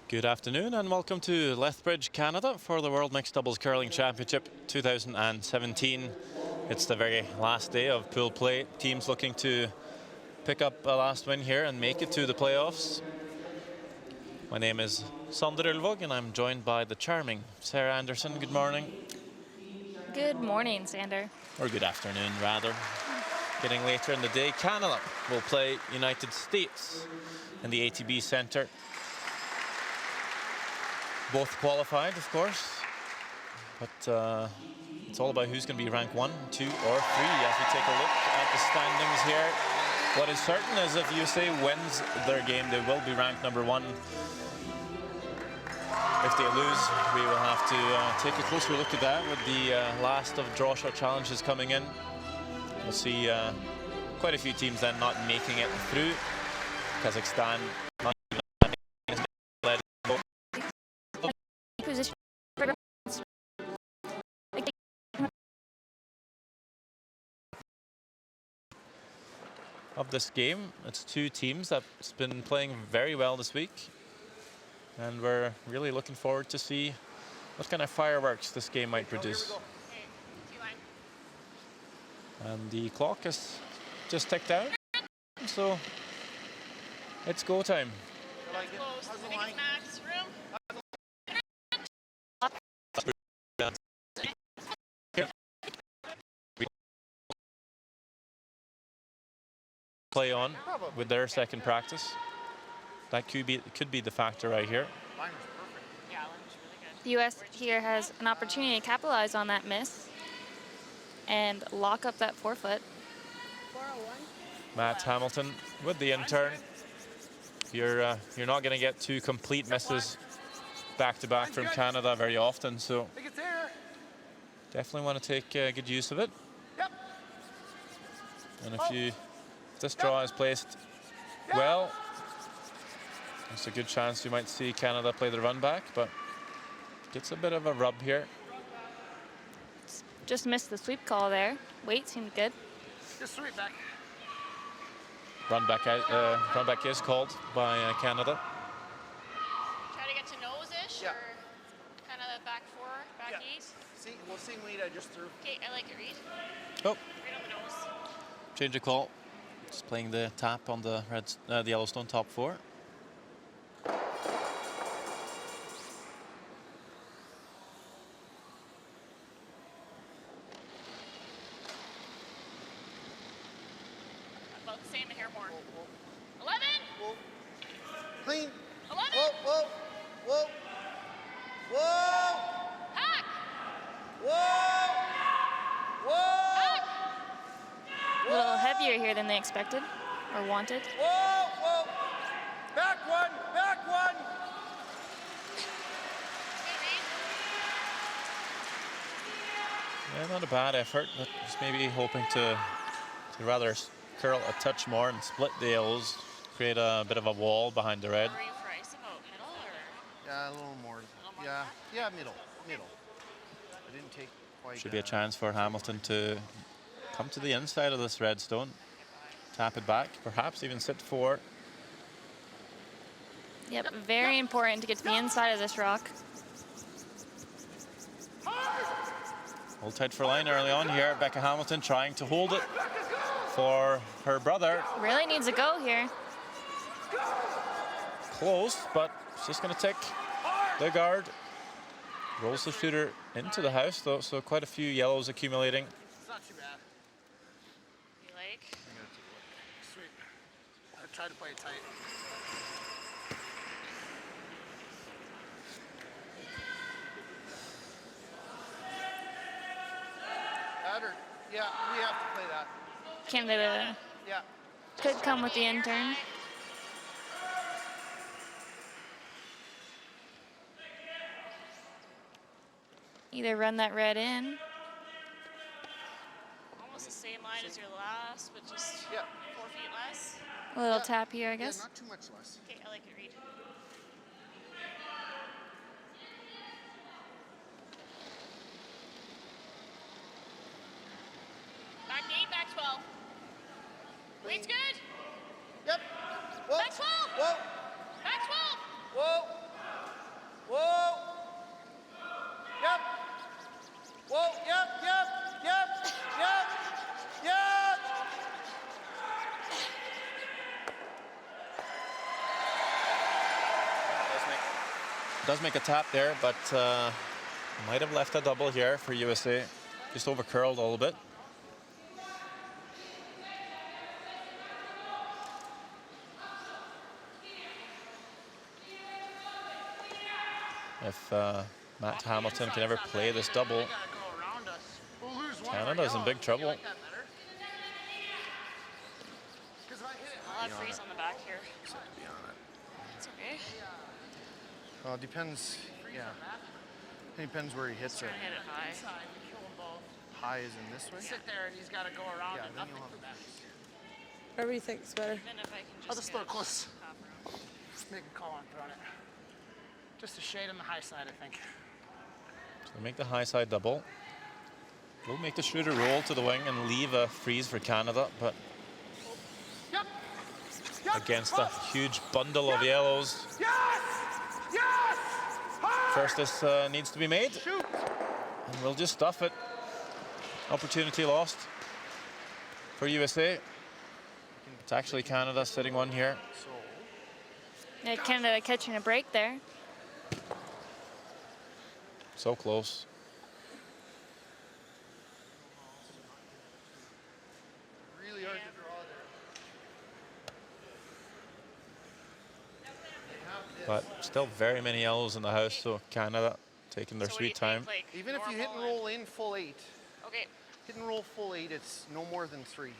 Good afternoon and welcome to Lethbridge, Canada for the World Mixed Doubles Curling Championship 2017. It's the very last day of pool play. Teams looking to pick up a last win here and make it to the playoffs. My name is Sander Ulvåg and I'm joined by the charming Sarah Anderson. Good morning. Good morning, Sander. Or good afternoon, rather. Getting later in the day, Canada will play United States in the ATB Centre. Both qualified, of course, but it's all about who's going to be ranked 1, 2, or 3 as we take a look at the standings here. What is certain is if USA wins their game, they will be ranked number 1. If they lose, we will have to take a closer look at that with the last of draw shot challenges coming in. We'll see quite a few teams then not making it through. Kazakhstan not even led. Position of this game. It's two teams that's been playing very well this week, and we're really looking forward to see what kind of fireworks this game might produce. And the clock has just ticked out, so it's go time. Play on with their second practice. That could be the factor right here. The U.S. here has an opportunity to capitalize on that miss and lock up that forefoot. Matt Hamilton with the in-turn. You're not going to get two complete misses back-to-back from Canada very often, so definitely want to take good use of it. And if this draw is placed well, there's a good chance you might see Canada play the run back, but gets a bit of a rub here. Just missed the sweep call there. Weight seemed good. Just sweep back. Run back is called by Canada. Try to get to nose-ish, or kind of back four, back eight. See, same weight I just threw. Okay, I like it, Reed. Oh. Right on the nose. Change of call. Just playing the tap on the the Yellowstone top 4. About the same here more. 11. Whoa. Clean. 11. Whoa. Whoa. Whoa. Hack. Whoa. Whoa. A little heavier here than they expected or wanted. Whoa. Back one. Yeah, not a bad effort, but just maybe hoping to rather curl a touch more and split the L's, create a bit of a wall behind the red. Are you for ice about middle or? Yeah, a little more. Yeah, middle. I didn't take quite. Should be a chance for Hamilton to come to the inside of this red stone, tap it back, perhaps even sit 4. Yep, very important to get to the inside of this rock. Hold tight for line early on here. Becca Hamilton trying to hold it for her brother. Really needs a go here. Close, but she's going to take the guard. Rolls the shooter into the house, though, so quite a few yellows accumulating. It's not too bad. You like? I'm gonna take a look. Sweet. I tried to play it tight. Yeah, we have to play that. Canada Yeah. could come with the in-turn. Either run that red in. Almost the same line as your last, but just 4 feet less. A little tap here, I guess. Yeah, not too much less. Okay, I like it, Reed. Back 8, back 12. Weight's good. Yep. Whoa. Back 12. Whoa. Back 12. Whoa. does make a tap there, but might have left a double here for USA. Just over curled a little bit. If Matt Hamilton can ever play this double, Canada's in big trouble. I'll have freeze on the back here. It's okay. Well, it depends. Yeah. It depends where he hits it. Trying to hit it high. High is in this way. Sit there and he's got to go around Yeah, and then up you'll have into a that. Whatever you think's better. Then if I can I'll just just throw it get close. top row. Make a call on throwing it. Just a shade on the high side, I think. So make the high side double. We'll make the shooter roll to the wing and leave a freeze for Canada, but Yep. against a huge bundle of yellows. Yes! Yes! First, this needs to be made. Shoot! And we'll just stuff it. Opportunity lost for USA. It's actually Canada sitting one here. Yeah, Canada catching a break there. So close. Really hard to draw there. But still very many yellows in the house, so Canada taking their So what do you sweet time. think, like, Even if you hit and normal roll in full 8, Okay. hit and roll full 8, it's no more than 3.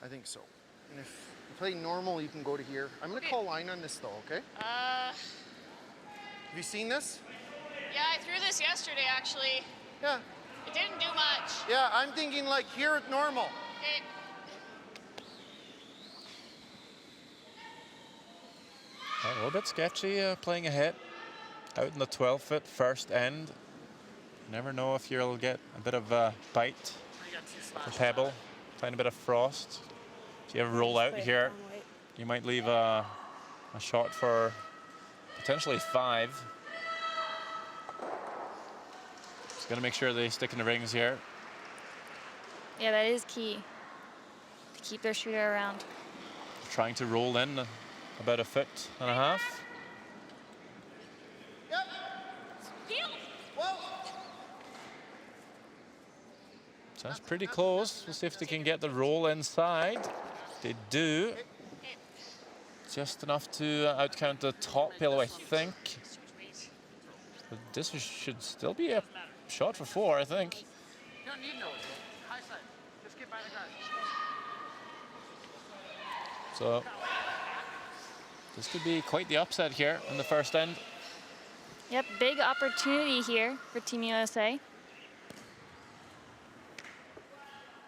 I think so. And if you play normal, you can go to here. I'm going to Okay. call line on this though, okay? Have you seen this? Yeah, I threw this yesterday actually. Yeah. It didn't do much. Yeah, I'm thinking like here at normal. Okay. A little bit sketchy playing a hit out in the 12-foot first end. You never know if you'll get a bit of a bite, You got two a slashes. pebble, tiny bit of frost. If you ever roll out here, you might leave a shot for potentially 5. Just gonna make sure they stick in the rings here. Yeah, that is key. To keep their shooter around. Trying to roll in about 1.5 feet. So that's pretty close. We'll see if they can get the roll inside. They do. Just enough to outcount the top pillow, I think. But this should still be a shot for 4, I think. You don't need nose. High side. Just get by the guard. So this could be quite the upset here in the first end. Yep, big opportunity here for Team USA.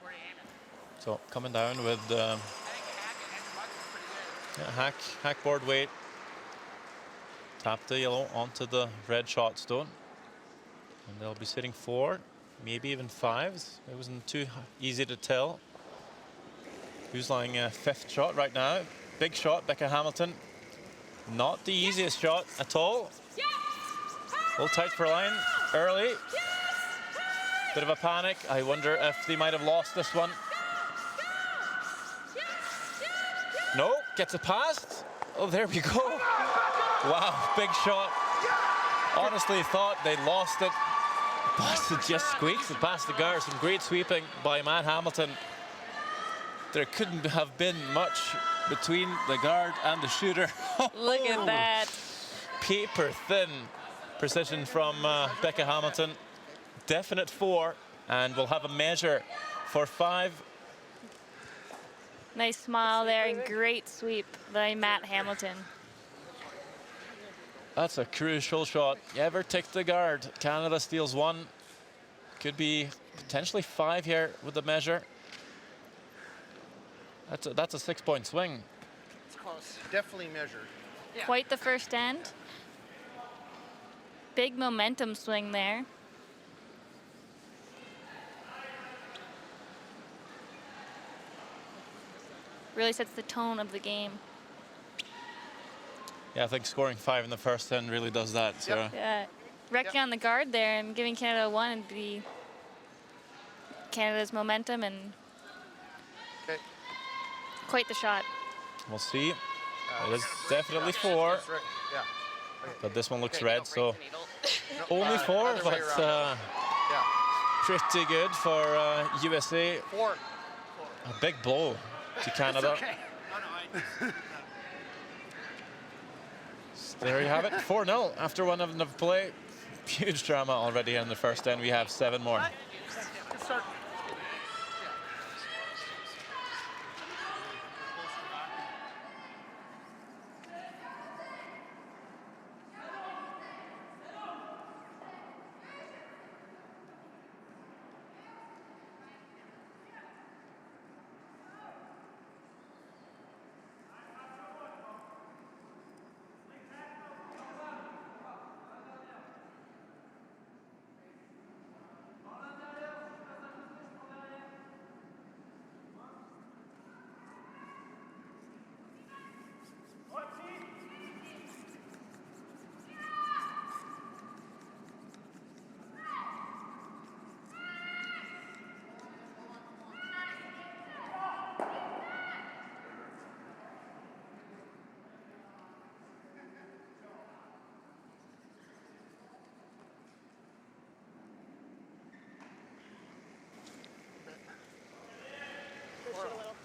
Where are you aiming? So coming down with I think hack and mug is pretty good. hack board weight. Tap the yellow onto the red shot stone. And they'll be sitting 4, maybe even 5s. It wasn't too easy to tell. Who's lying a 5th shot right now? Big shot, Becca Hamilton. Not the easiest shot at all. A little tight for line early. Bit of a panic. I wonder if they might have lost this one. No, gets it past. Oh, there we go. Wow, big shot. Honestly thought they'd lost it. But it just squeaks it past the guard. Some great sweeping by Matt Hamilton. There couldn't have been much between the guard and the shooter. Look at that. Paper thin precision from Becca Hamilton. Definite 4, and we'll have a measure for 5. Nice smile there and great sweep by Matt Hamilton. That's a crucial shot. You ever tick the guard? Canada steals 1. Could be potentially 5 here with the measure. That's a 6-point swing. It's close. Definitely measured. Yeah. Quite the first end. Big momentum swing there. Really sets the tone of the game. Yeah, I think scoring 5 in the first end really does that. So. Yep. Yeah, wrecking on the guard there and giving Canada 1 and be Canada's momentum and Okay. quite the shot. We'll see. It is definitely 4. That's right. Yeah. but this one looks Okay, red, break so the needle. only 4, other way but around. Yeah. pretty good for USA. 4. A big blow to Canada. Okay. So there you have it, 4-0 after 1 of the play. Huge drama already in the first end. We have 7 more. Good start.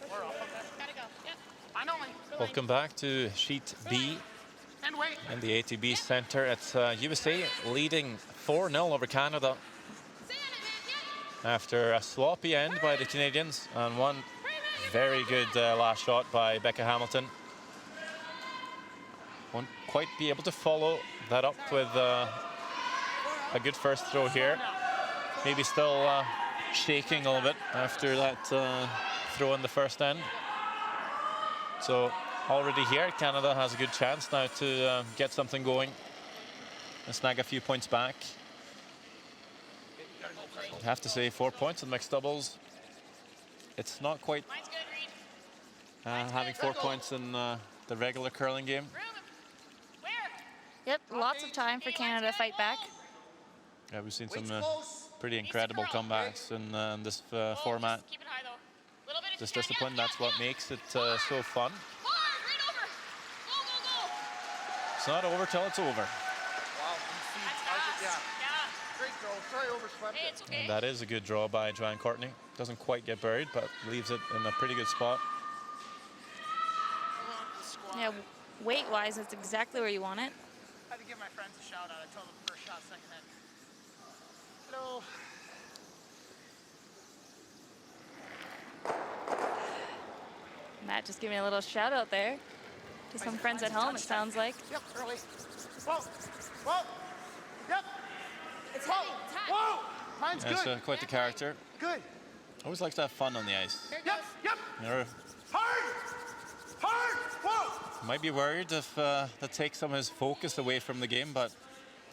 Gotta go. Yep. I know. Welcome back to Sheet B And wait. in the ATB Centre. It's USA leading 4-0 over Canada after a sloppy end by the Canadians and one very good last shot by Becca Hamilton. Won't quite be able to follow that up with a good first throw here. Maybe still shaking a little bit after that throw in the first end. So already here, Canada has a good chance now to get something going and snag a few points back. I have to say 4 points in mixed doubles. It's not quite Mine's good, Reed. having 4 points in the regular curling game. Room. Where? Yep, lots of time for Canada to fight back. Yeah, we've seen some pretty incredible comebacks in this format. Keep it high though. Little bit if This you can. discipline, Yeah, that's what yeah. makes it so fun. Hard, right over. Go, go, go. It's not over till it's over. Wow. You see, That's fast. yeah. Yeah. Great throw. Sorry, overswept Hey, it. it's okay. And that is a good draw by Joanne Courtney. Doesn't quite get buried, but leaves it in a pretty good spot. Yeah, weight-wise, that's exactly where you want it. I had to give my friends a shout out. I told them first shot, second head. Hello. Matt just giving a little shout out there to some friends at home, it sounds like. Yep, early. Whoa. Whoa. Yep. It's Whoa. heavy. It's hot. Whoa. Mine's That's good. quite the character. Good. Always likes to have fun on the ice. Yep. Yep. You know, Hard. Hard. Whoa. might be worried if that takes some of his focus away from the game, but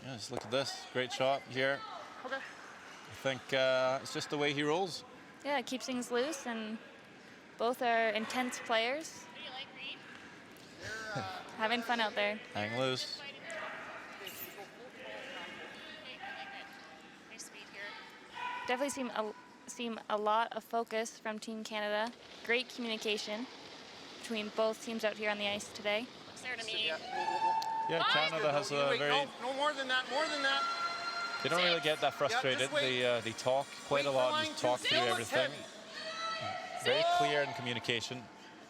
yeah, just look at this. Great shot here. Okay. I think it's just the way he rolls. Yeah, it keeps things loose, and both are intense players, What do you like, Reed? having fun out there. Hang loose. Nice speed here. Definitely seem a lot of focus from Team Canada. Great communication between both teams out here on the ice today. Looks there to me. Yeah, Canada has a Wait, very. no more than that. More than that. They don't really get that frustrated. wait. They talk quite Wait a for lot line and two. talk through Still, it's everything. heavy. Very clear in communication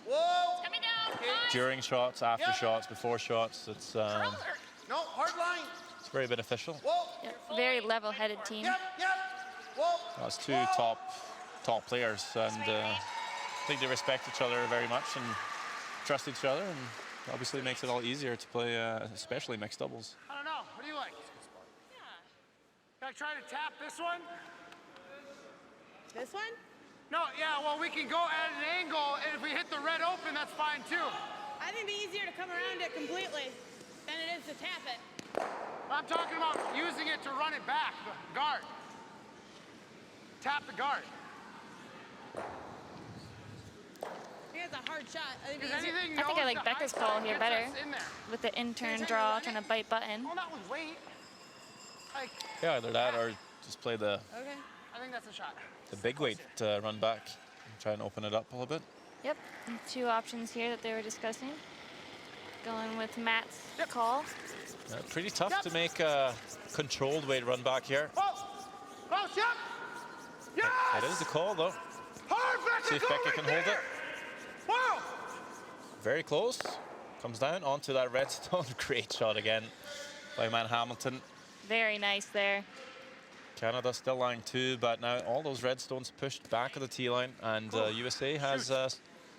Whoa. Coming down. Five. during shots, after Yeah. shots, before shots. It's No, hard line. very beneficial. Whoa. Yeah, very level-headed team. Yep. Yep. Whoa. That's two top players, and I think they respect each other very much and trust each other, and obviously makes it all easier to play, especially mixed doubles. I don't know. What do you like? Yeah. Can I try to tap this one? This one? No, yeah, well, we can go at an angle, and if we hit the red open, that's fine too. I think it'd be easier to come around it completely than it is to tap it. I'm talking about using it to run it back, the guard. Tap the guard. I think it's a hard shot. I think Is it'd be easier. anything I think I knows like the Becca's high call side here gets better. us in there. With the intern Can I draw, run trying it? to bite button. Oh, that was weight. Like, Yeah, either that or just play the Okay. I think that's a shot. big weight run back and try and open it up a little bit. Yep, and two options here that they were discussing. Going with Matt's call. Pretty tough to make a controlled weight run back here. Close, yep. Yes! It is the call, though. Hard, See if Becca can hold it. Wow. Very close. Comes down onto that redstone. Great shot again by Man Hamilton. Very nice there. Canada still lying 2, but now all those redstones pushed back of the tee line, and USA has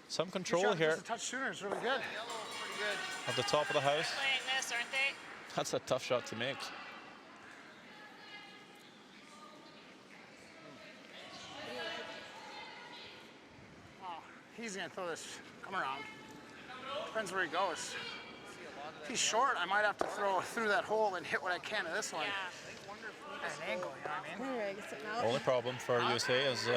some control here The touch shooter is really good. at the top of the house. Playing this, aren't they? That's a tough shot to make. Oh, he's going to throw this. Come around. Depends where he goes. If he's short, I might have to throw through that hole and hit what I can of this one. At an angle, you know what I mean? Only problem for USA is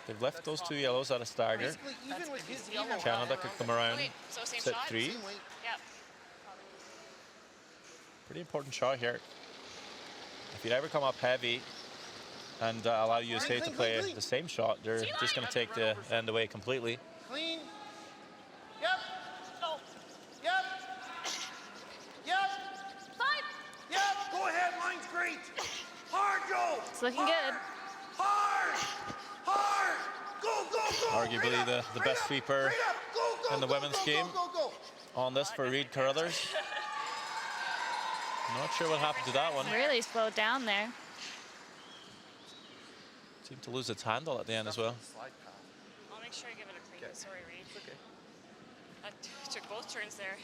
they've left those 2 yellows at a stagger. Basically, even with his yellow, Canada could come around, Wait, so same sit shot? 3. same weight. Yep. Pretty important shot here. If you ever come up heavy and allow USA to play the same shot, they're just going to take the end away completely. Clean. Yep. No. Yep. Yep. Fine. Yep. Go ahead. Line's great. Hard, Joe. It's looking good. Hard. Hard. Go, go, go. Arguably Right up, the right best up, sweeper right up. Go, go, in the go, women's go, game. Go, go, go. On this for Reed Carruthers. Not sure what happened to that one. Really slowed down there. Seemed to lose its handle at the end as well. Slide path. I'll make sure I give it a clean. Sorry, Reed. Okay. I took both turns there.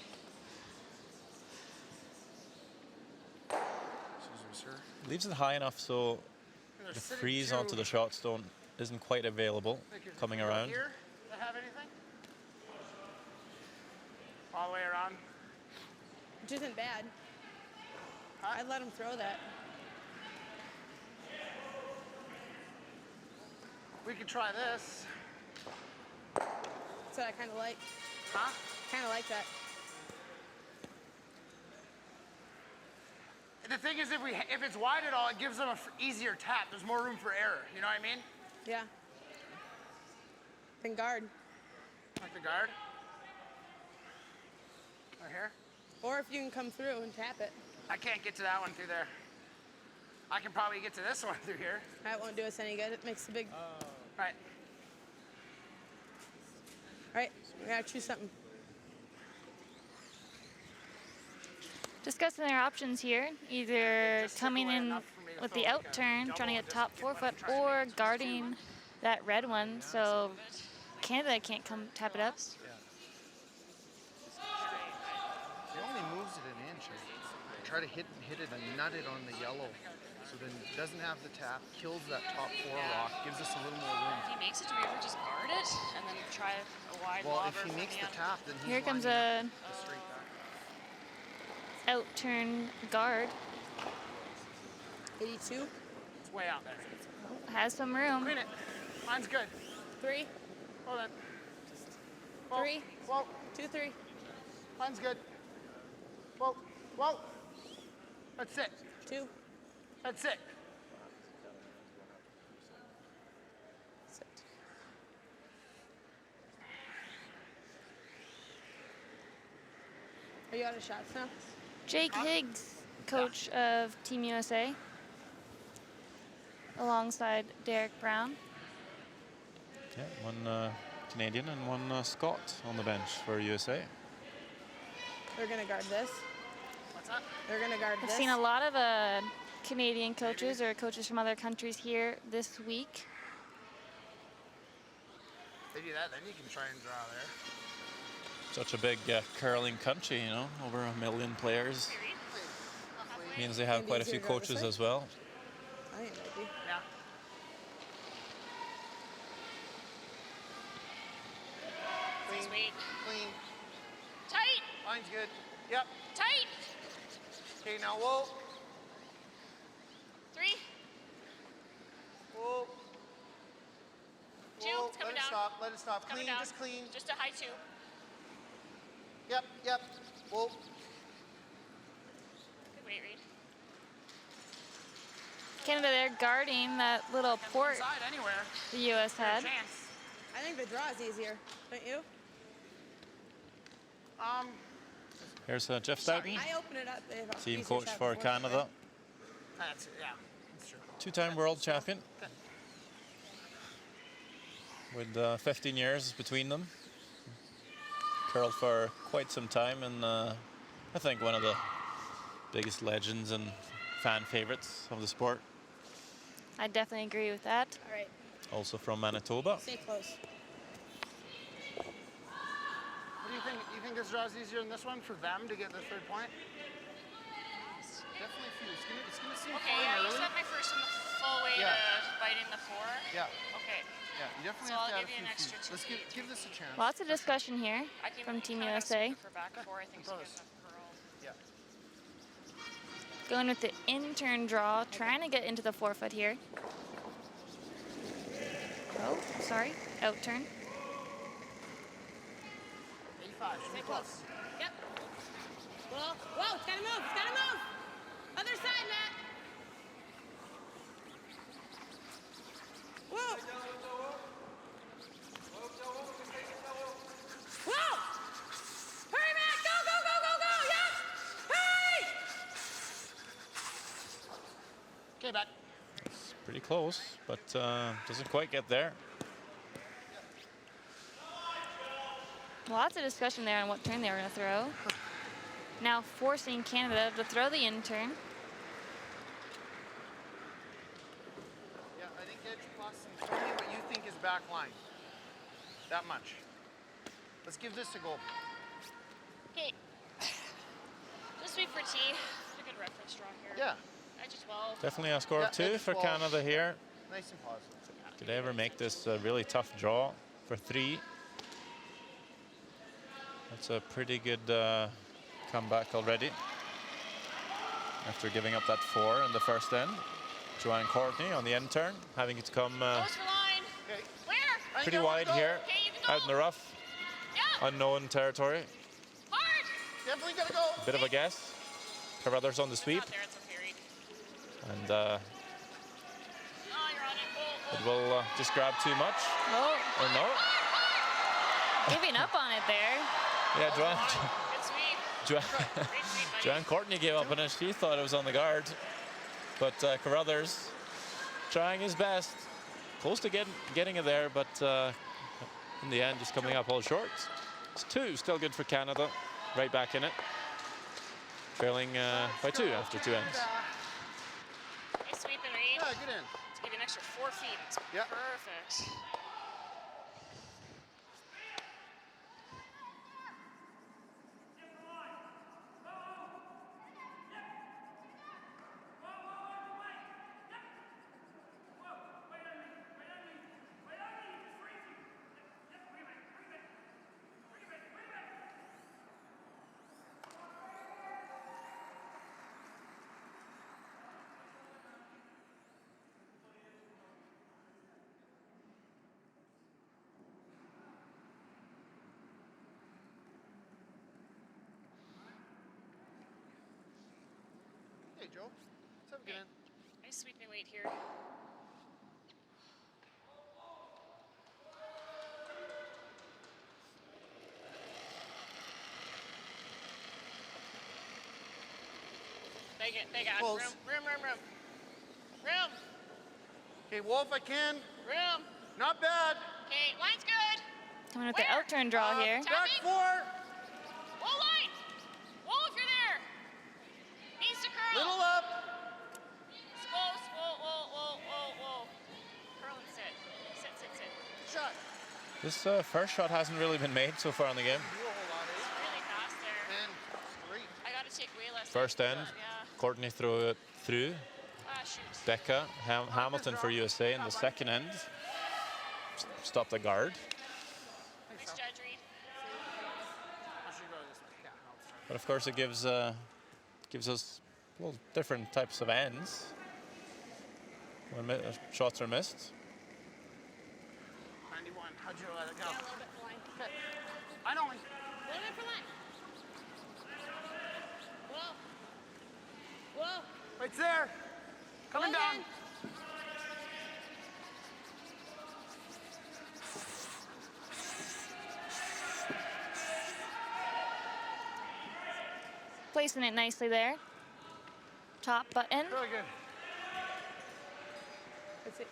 Excuse me, sir. Leaves it high enough so the freeze onto the shot stone isn't quite available coming around. Here, does that have anything? All the way around. Which isn't bad. I'd let him throw that. We could try this. That's what I kind of like. Huh? Kind of like that. The thing is, if it's wide at all, it gives them an easier tap. There's more room for error. You know what I mean? Yeah. Then guard. Like the guard. Right here. Or if you can come through and tap it. I can't get to that one through there. I can probably get to this one through here. That won't do us any good. It makes a big. Right. All right, we gotta choose something. Discussing their options here, either coming in with the out turn, trying to get top 4 foot, or guarding that red one so Canada can't come tap it up. He only moves it an inch. Try to hit it and nut it on the yellow. So then it doesn't have the tap, kills that top 4 rock, gives us a little more room. If he makes it, do we ever just guard it and then try a wide Well, lobber if he from makes the end? tap, then he's Here comes lining a up the straight back. out turn guard. 82, It's way out there. Has some room. Clean it. Mine's good. 3, Hold on. 3, Whoa. 2, 3. Mine's good. Whoa. Whoa. That's it. 2, That's it. sit. Are you out of shots now? Jake Higgs, coach of Team USA, alongside Derek Brown. Yeah, one Canadian and one Scot on the bench for USA. They're gonna guard this. What's that? They're gonna guard I've this. seen a lot of Canadian coaches or coaches from other countries here this week. They do that, then you can try and draw there. Such a big curling country, you know, over 1 million players. Means they have Maybe quite a easier few to go this coaches way? as well. I think it might be. Yeah. Please wait. Clean. Tight. Line's good. Yep. Tight. Okay, now whoa. 3. Whoa. 2. Whoa. It's coming Let it down. stop. Let it stop. Coming Clean. down. Just clean. Just a high 2. Yep. Yep. Whoa. Good wait, Reed. Canada there guarding that little port Inside anywhere. the U.S. had. Chance. I think the draw is easier, don't you? Here's Jeff Stoughton, I open it up. If team Research coach has for the Canada. That's it, yeah. That's true. Two-time world champion. With 15 years between them. Curled for quite some time, and I think one of the biggest legends and fan favorites of the sport. I definitely agree with that. All right. Also from Manitoba. Stay close. What do you think? You think this draw's easier than this one for them to get the 3rd point? Definitely feel it's gonna seem Okay, fine yeah, you early. set my first one the full way Yeah. to biting the 4. Yeah, Okay. yeah. You definitely So have I'll to add give you a an few extra feet. 2 Let's feet. give this a chance. Lots of discussion here I can from Team kinda USA. sweep it for back 4. I think it's good Close. enough curl. Yeah. Going with the in-turn draw, trying to get into the 4-foot here. Oh, sorry, out turn. 85. Should be close. Yep. Well, whoa, it's gotta move. It's gotta move. Other side, Matt. Whoa. Whoa. Hurry, Matt. Go, go, go, go, go. Yep. Hurry. Okay, back. It's pretty close, but doesn't quite get there. Lots of discussion there on what turn they were going to throw. Now forcing Canada to throw the in-turn. Yeah, I think edge plus and tell me what you think is back line. That much. Let's give this a go. Okay. Just sweep for T. It's a good reference draw here. Yeah, Edge of 12. Definitely a score Yeah, of 2 edge for 12. Canada here. nice and positive. Could they ever make this a really tough draw for 3? That's a pretty good comeback already. After giving up that 4 in the first end. Joanne Courtney on the end turn, having it come Close for line. Okay. Where? pretty wide here, Okay, you can go. out in the rough, Yeah. unknown territory. Hard. Definitely gotta go. Bit of a guess. Carruthers on the sweep, Not there. It's okay, Reed. and Oh, you're on it. Oh, it will just grab too much, Oh, or no? giving up on it there. Yeah, Joanne, good sweep. Joanne, Great sweep, buddy. Joanne Courtney gave up on it. She thought it was on the guard, but Carruthers trying his best, close to getting it there, but in the end, just coming up all short. It's 2, still good for Canada, right back in it, trailing by 2 after 2 ends. Nice sweep and Reed. Yeah, good in. Let's give you an extra 4 feet. It's Yeah. perfect. Hey, Joe. Let's have a good Okay. in. Nice sweeping weight here. Big ass. Close. Room. Okay, Wolf, I can. Room. Not bad. Okay, line's good. Coming with the Where? out turn draw here. Back Tapping. 4. Whoa, line. Whoa, if you're there. Needs to curl. Little up. It's close. Whoa. Curl and sit. Sit. Shot. This first shot hasn't really been made so far in the game. Do a whole lot, It's eh? really fast there. And straight. I got to take way less. First end, Yeah. Courtney threw it through. Shoot. Becca Hamilton for USA in the second end. Stop the guard. Nice judge, Reed. I should go this way. Yeah, no, it's fine. But of course it gives us well, different types of ends when shots are missed. 91. How'd you let it go? Yeah, a little bit for line. Okay. I know. A little bit for line. Whoa. It's there. Coming Well down. done. Placing it nicely there. Top button. Really good. Let's see.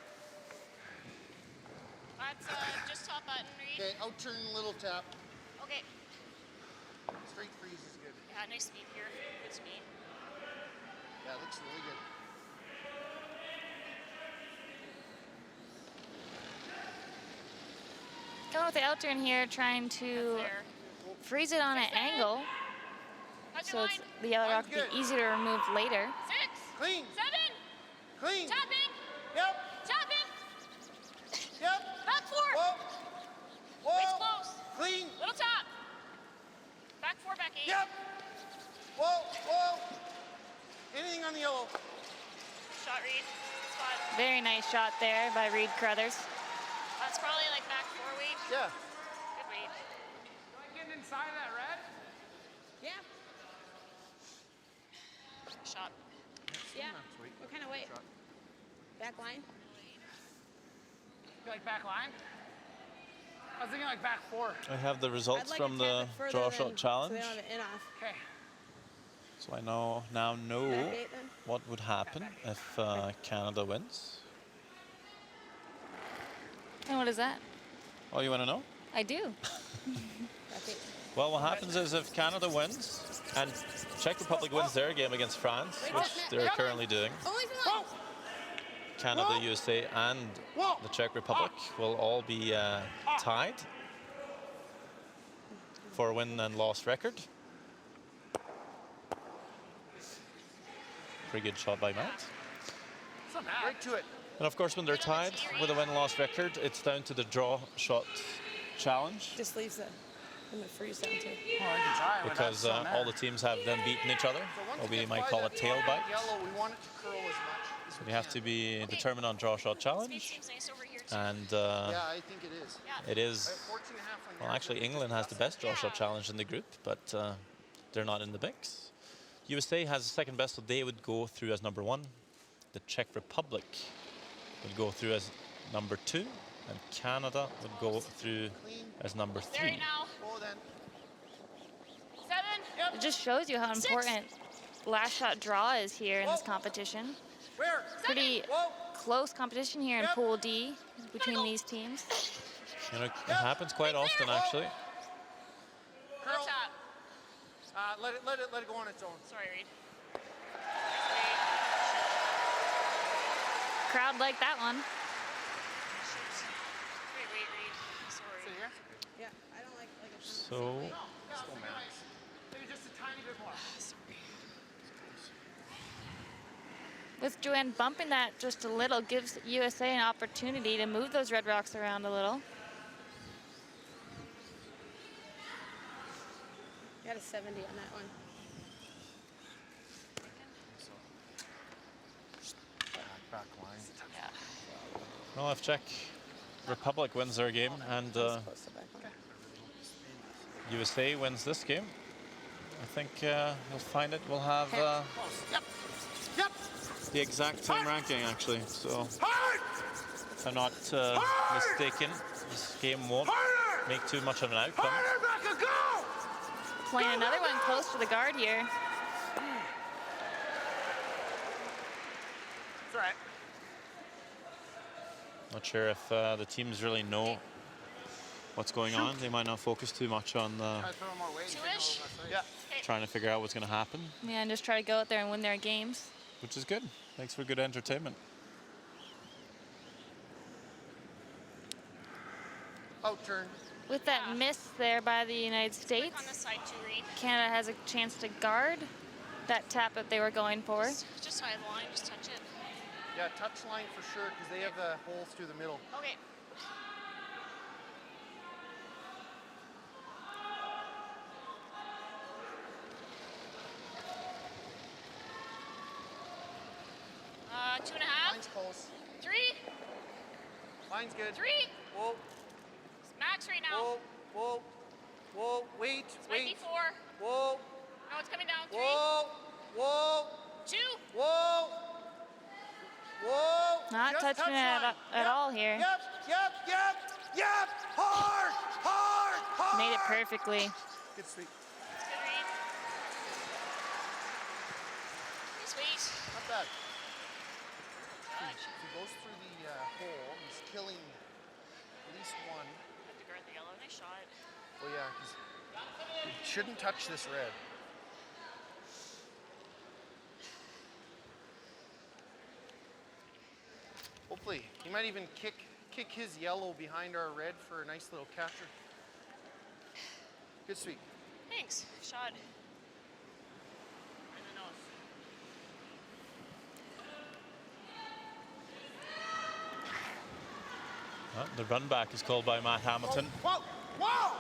That's just top button, Reed. Okay, out turn, little tap. Okay. Straight freeze is good. Yeah, nice speed here. Good speed. Yeah, it looks really good. Going with the out turn here, trying to There. freeze it on an angle. How's So your it's, line? the yellow rock will Good. be easier to remove later. 6. Clean. 7. Clean. Tapping. Yep. Tapping. Yep. Back 4. Whoa. Whoa. Waist close. Clean. Little tap. Back 4, back 8. Yep. Whoa. Whoa. Anything on the yellow. Shot, Reed. Spot. Very nice shot there by Reed Carruthers. That's probably like back 4 weight. Yeah. Good weight. Getting inside of that red? Yeah. Shot. Yeah. What kind of weight? Back line? You like back line? I was thinking like back 4. I have the I'd results like from to tap the it further draw than- shot challenge. So they don't have it in off. Okay. So I now know Back 8 then? what would happen if Canada wins. And what is that? Oh, you want to know? I do. Back 8. Well, what happens is if Canada wins and Czech Republic wins their game against France, which they're currently doing, Only for line. Canada, USA, and the Czech Republic will all be tied for a win and loss record. Pretty good shot by Matt. It's not bad. Right to it. And of course, when they're tied with a win-loss record, it's down to the draw shot challenge Just leaves the freeze down too. Oh, I can try with because that all the teams have then beaten each other, So once or it we gets might by call that it tail bite. yellow, we want it to curl as much as We have to be determined on draw shot Speed challenge, seems nice over here, too. and Yeah, I think it is. it is. 14 and a half on Well, your actually, England has the best draw shot challenge in the group, but they're not in the mix. USA has the second best, so they would go through as number 1. The Czech Republic would go through as number 2, and Canada would go through as number There right 3. now. Oh, then. 7. It just shows you how important last shot draw is here in this competition. Where? Pretty Whoa. close competition here in Pool D between these teams. You know, it happens quite often, actually. Little tap. Let it go on its own. Sorry, Reed. Crowd liked that one. Great weight, Reed. Sorry. Yeah, I don't like a So Maybe just a tiny bit more. With Joanne bumping that just a little gives USA an opportunity to move those red rocks around a little. Got a 70 on that one. Back line. well, if Czech Republic wins their game and Close to back line. USA wins this game, I think you'll find it will have Yep. Yep. the exact same ranking, actually. So if I'm not mistaken, this game won't make too much of an outcome. Rebecca, go! Playing another one close to the guard here. It's all right. Not sure if the teams really know what's going on. They might not focus too much on Try to throw more weight. 2-ish. Yeah. trying to figure out what's going to happen, Yeah, and just try to go out there and win their games. which is good. Makes for good entertainment. Out turn. With that miss there by the United On States, this side, too, Reed. Canada has a chance to guard that tap that they were going for. Just side line, just touch it. Yeah, touch line for sure, because they have the holes through the middle. Okay. Two and a half. Line's close. 3. Line's good. 3. Whoa, It's max right now. whoa, whoa, whoa, wait, This might be wait. 4. Whoa, No, it's coming down. 3. whoa, whoa, 2. whoa, whoa. Not Just touching touch it line. at all here. Yep. Hard, hard, hard. Made it perfectly. Good sweep. Good read. Sweet. Not bad. If he goes through the hole, he's killing at least one. Have to guard the yellow. Nice shot. Oh yeah, because you shouldn't touch this red. Hopefully, he might even kick his yellow behind our red for a nice little catcher. Good sweep. Thanks. Shot. The run back is called by Matt Hamilton. Whoa! Whoa!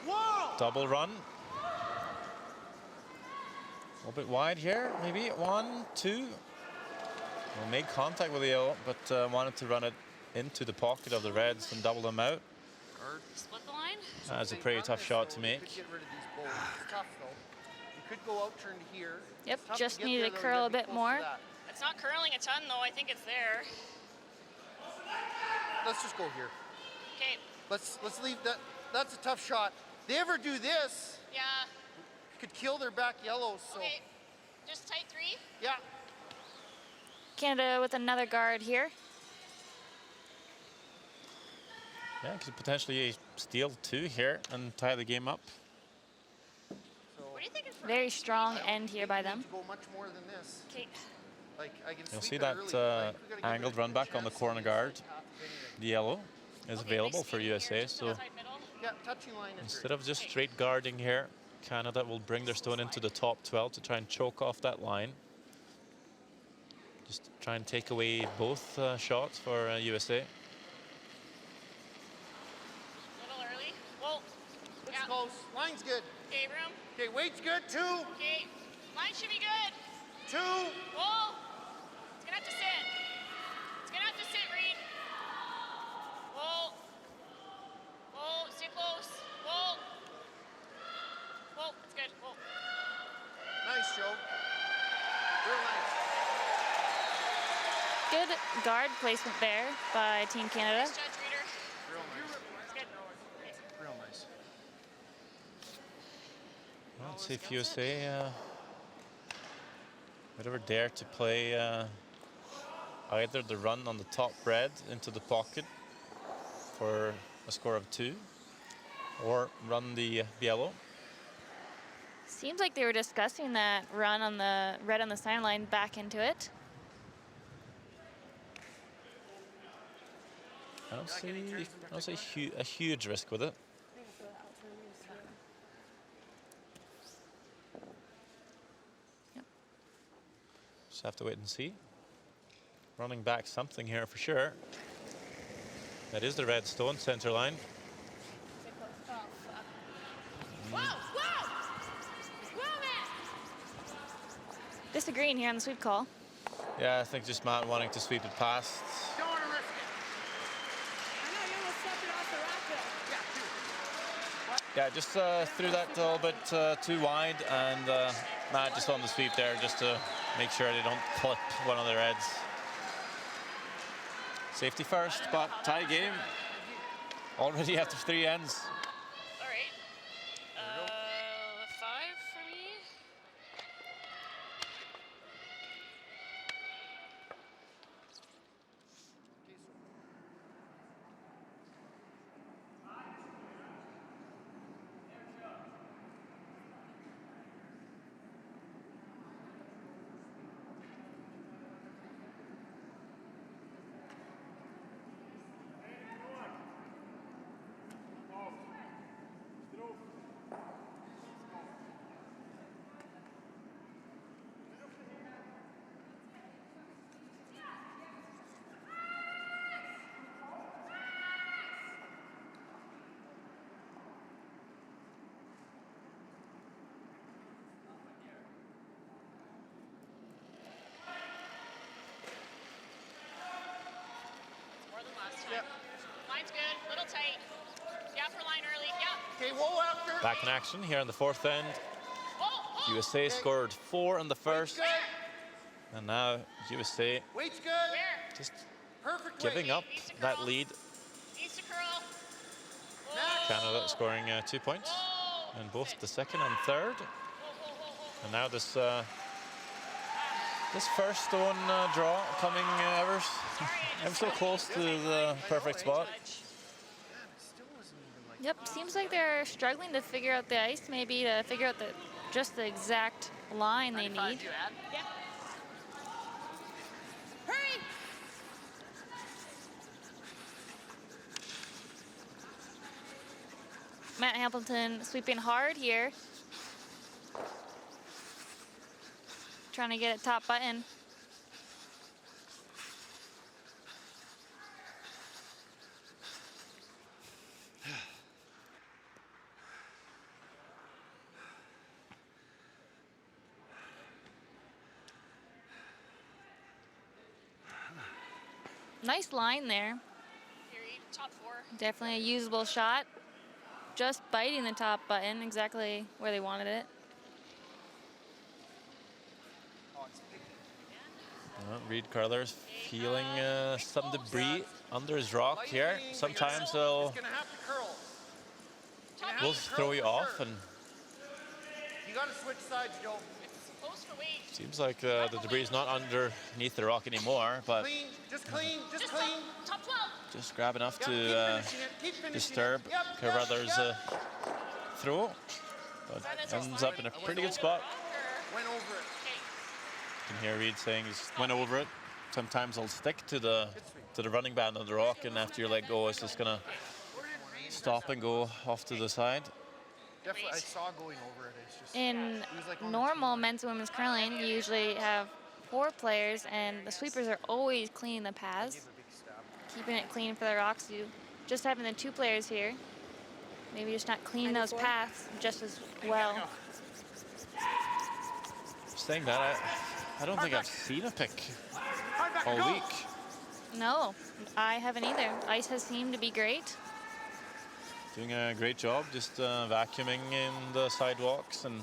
Whoa! Double run. A little bit wide here, maybe. 1, 2. Well, made contact with the yellow, but wanted to run it into the pocket of the Reds and double them out. Split the line. That's a pretty tough shot to make. You could get rid of these bowls. It's tough though. You could go out, turn to here. Yep, It's tough just get needed there, to though. You curl gotta a be bit close more. to that. It's not curling a ton though. I think it's there. Let's just go here. Okay. Let's leave that. That's a tough shot. They ever do this, Yeah. could kill their back yellows. So Okay. Just tight 3. yeah. Canada with another guard here. Yeah, could potentially steal 2 here and tie the game up. So What do you think is Very strong I don't end here by think we them. need to go much more than this. Okay. Like I can You'll sweep see it that early, but, like, we gotta give angled it a run back on the chance corner to guard. half of anything. The yellow is Okay, available nice for feeding here, USA, just so outside middle. Yeah, touching line is instead great. of just straight guarding here, Canada will bring their stone into the top 12 to try and choke off that line. Just try and take away both shots for USA. A little early. Whoa. It's Yeah. close. Line's good. Okay, room. Okay, weight's good. 2, Okay. Line should be good. 2. Whoa. It's gonna have to sit. It's gonna have to sit, Reed. Whoa. Whoa. Stay close. Whoa. Whoa. It's good. Whoa. Nice, Joe. Real nice. Good guard placement there by Team Canada. Nice judge, Reader. Real nice. It's good. Real nice. Well, let's see if USA would ever dare to play either the run on the top red into the pocket for a score of 2 or run the yellow. Seems like they were discussing that run on the red on the sideline back into it. I don't see a huge risk with it. Yep. Just have to wait and see. Running back something here for sure. That is the red stone center line. Whoa. Whoa. Whoa, man. Disagreeing here on the sweep call. Yeah, I think just Matt wanting to sweep it past. Don't want to risk it. I know you almost stepped it off the racket. Yeah, just threw that a little bit too wide, and Matt just on the sweep there just to make sure they don't clip one of the reds. Safety first, but tie game. Already after 3 ends. All right. 5 for me. More than last time. Yep. Line's good. Little tight. Yeah, for line early. Yeah. Okay, whoa after. Back in action here in the 4th end. Whoa. USA scored 4 in the Weight's first, good. and now USA Weight's good. Where? just Perfect giving weight. up Needs to that curl. lead. Needs to curl. Whoa. Next. Canada scoring 2 points Whoa. in both the second and third. Whoa, whoa, whoa, whoa. And now this This first stone draw coming ever so close to the perfect spot. Yep, seems like they're struggling to figure out the ice, maybe to figure out just the exact line they need. Yeah. Hurry! Matt Hamilton sweeping hard here. Trying to get it top button. Nice line there. Here, top 4. Definitely a usable shot. Just biting the top button, exactly where they wanted it. Reed Curler's feeling some debris under his rock here. Sometimes they'll throw you off, and You got to switch sides, Joe. It's supposed to wait. seems like the debris is not underneath the rock anymore, but Clean, just clean, just Just clean. top 12. just grab enough Yep, to keep finishing it, keep finishing disturb it. Yep, yep, Carruthers' yep. throw. But ends up in a pretty good spot. Went over it. Okay. You can hear Reed saying just went over it. Sometimes they'll stick to the running band of the rock, and after you let go, it's just gonna stop and go off to the side. Definitely, I saw going over it. It's just In he was like on the normal men's and women's curling, you usually have 4 players, and the sweepers are always cleaning the paths, Give a big stab. keeping it clean for the rocks. You just having the 2 players here, maybe just not cleaning those paths just as well. Saying that, I don't think I've seen a pick Hard back all and go. week. No, I haven't either. Ice has seemed to be great. Doing a great job just vacuuming in the sidewalks and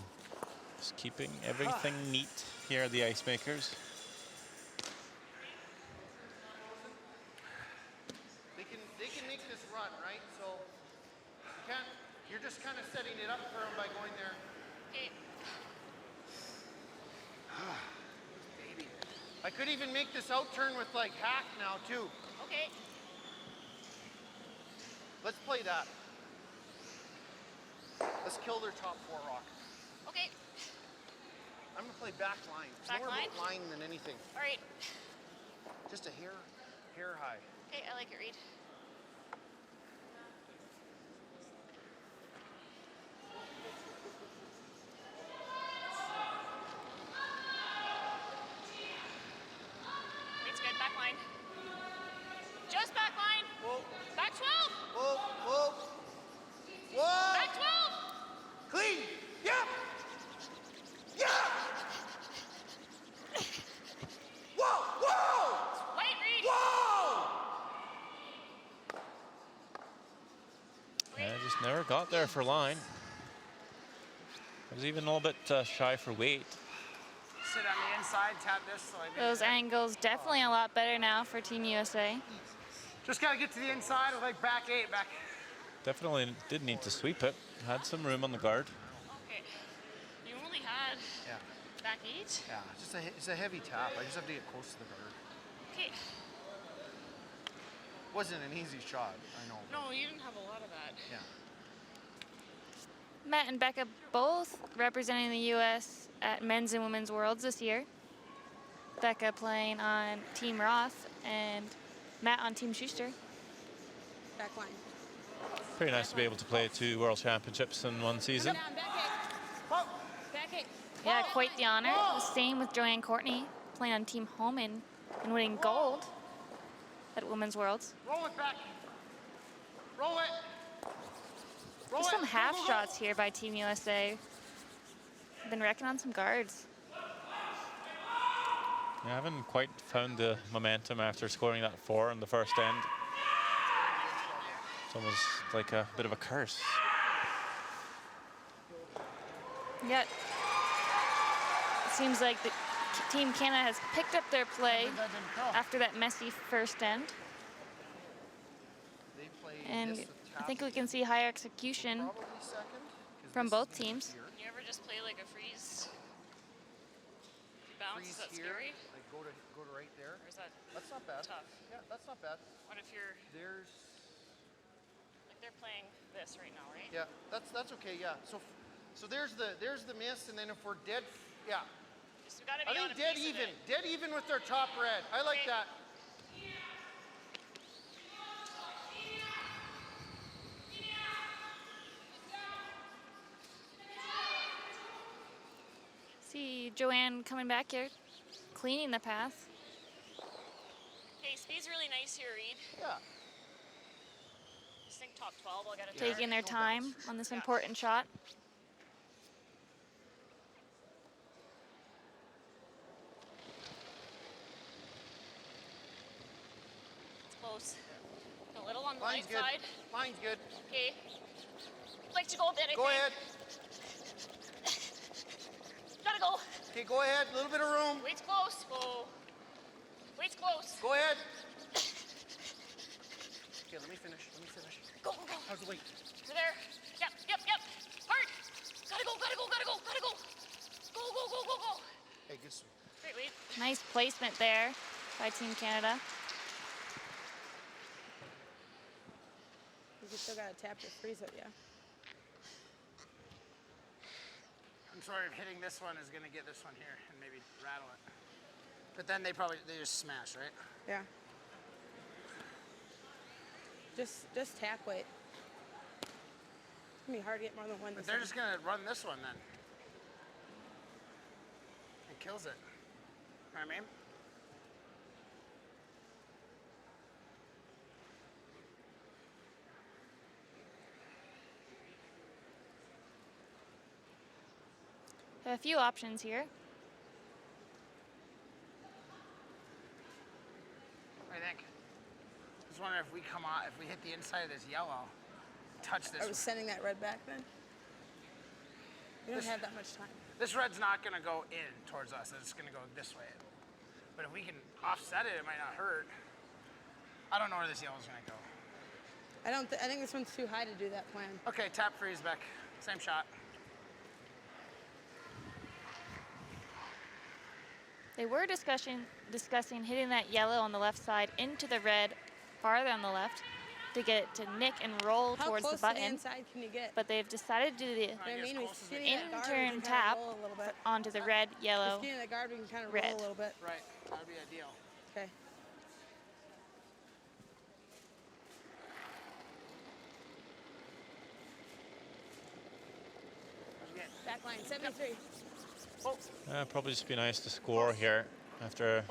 just keeping everything neat here at the Ice Makers. They can make this run, right? So you can't. You're just kind of setting it up for them by going there. Okay. I could even make this out turn with like hack now too. Okay. Let's play that. Let's kill their top 4 rock. Okay. I'm gonna play back line. It's Back more line? about line than anything. All right. Just a hair high. Okay, I like it, Reed. It's good. Back line. Just back line. Whoa, Back 12. whoa, whoa, whoa! Back 12. Clean. Yeah. Yeah. Whoa, whoa, Light, Reed. whoa! I just never got there for line. I was even a little bit shy for weight. Sit on the inside, tap this. So I Those angles definitely a lot better now for Team USA. just got to get to the inside with like back 8, back. Definitely did need to sweep it. Had some room on the guard. Okay. You only had Yeah, back 8. yeah. It's a heavy tap. I just have to get close to the guard. Okay. Wasn't an easy shot. I know. No, you didn't have a lot of that. Yeah. Matt and Becca both representing the U.S. at Men's and Women's Worlds this year. Becca playing on Team Roth and Matt on Team Schuster. Back line. Pretty nice to be able to play 2 World Championships in one season. Down, back 8. Back 8. Yeah, quite the honor. The same with Joanne Courtney playing on Team Homan and winning gold at Women's Worlds. Roll it back. Roll it. Roll There's it. some half shots here by Team USA. Been wrecking on some guards. I haven't quite found the momentum after scoring that 4 in the first end. It's almost like a bit of a curse. Yet, it seems like the Team Canada has picked up their play after that messy first end. They play And this with I think tap we can see high execution probably second. 'cause from this both is teams. easier. You ever just play like a freeze? bounce, freeze is that here, scary? like go to right there. Or is that That's not bad. tough? Yeah, that's not bad. What if you're, There's like they're playing this right now, right? yeah, that's okay. Yeah. So there's the miss, and then if we're dead, yeah. Just, we gotta I be on think a dead piece of even, it. dead even with their top red. I like Okay. that. See Joanne coming back here, cleaning the path. Okay, speed's really nice here, Reed. Yeah. Just think top 12, I'll get it. Taking their no time bounce. on this Yeah. important shot. It's close. A little on the Line's right good. side. Line's good. Okay. Like to go a bit, I Go think. ahead. Gotta go. Okay, go ahead. A little bit of room. Weight's close. Go. Weight's close. Go ahead. Okay, let me finish. Go, go, go. How's the weight? You're there. Yep. Hard. Gotta go. Go. Go. Hey, good swim. Great weight. Nice placement there by Team Canada. You still gotta tap to freeze it, yeah. I'm sorry if hitting this one is gonna get this one here and maybe rattle it. But then they just smash, right? Yeah. Just tap weight. It's gonna be hard to get more than one. But this they're time. just gonna run this one then. It kills it. Know what I mean? Have a few options here. What do you think? Just wondering if we come out, if we hit the inside of this yellow, touch this I was one. sending that red back then. We don't This- have that much time. This red's not gonna go in towards us. It's gonna go this way. But if we can offset it, it might not hurt. I don't know where this yellow's gonna go. I think this one's too high to do that plan. Okay, tap freeze back. Same shot. They were discussing hitting that yellow on the left side into the red farther on the left to get it to nick and roll How towards close the to the button. inside can you get? But they've decided to do the You know what I Get as mean? We close as skinny they that guard, we in-turn can tap kinda roll a little bit. onto the red, yellow. Skinny that guard, we can kind of red. roll a little bit. Right, that'd be ideal. Okay. Back line, 73. Probably just be nice to score here after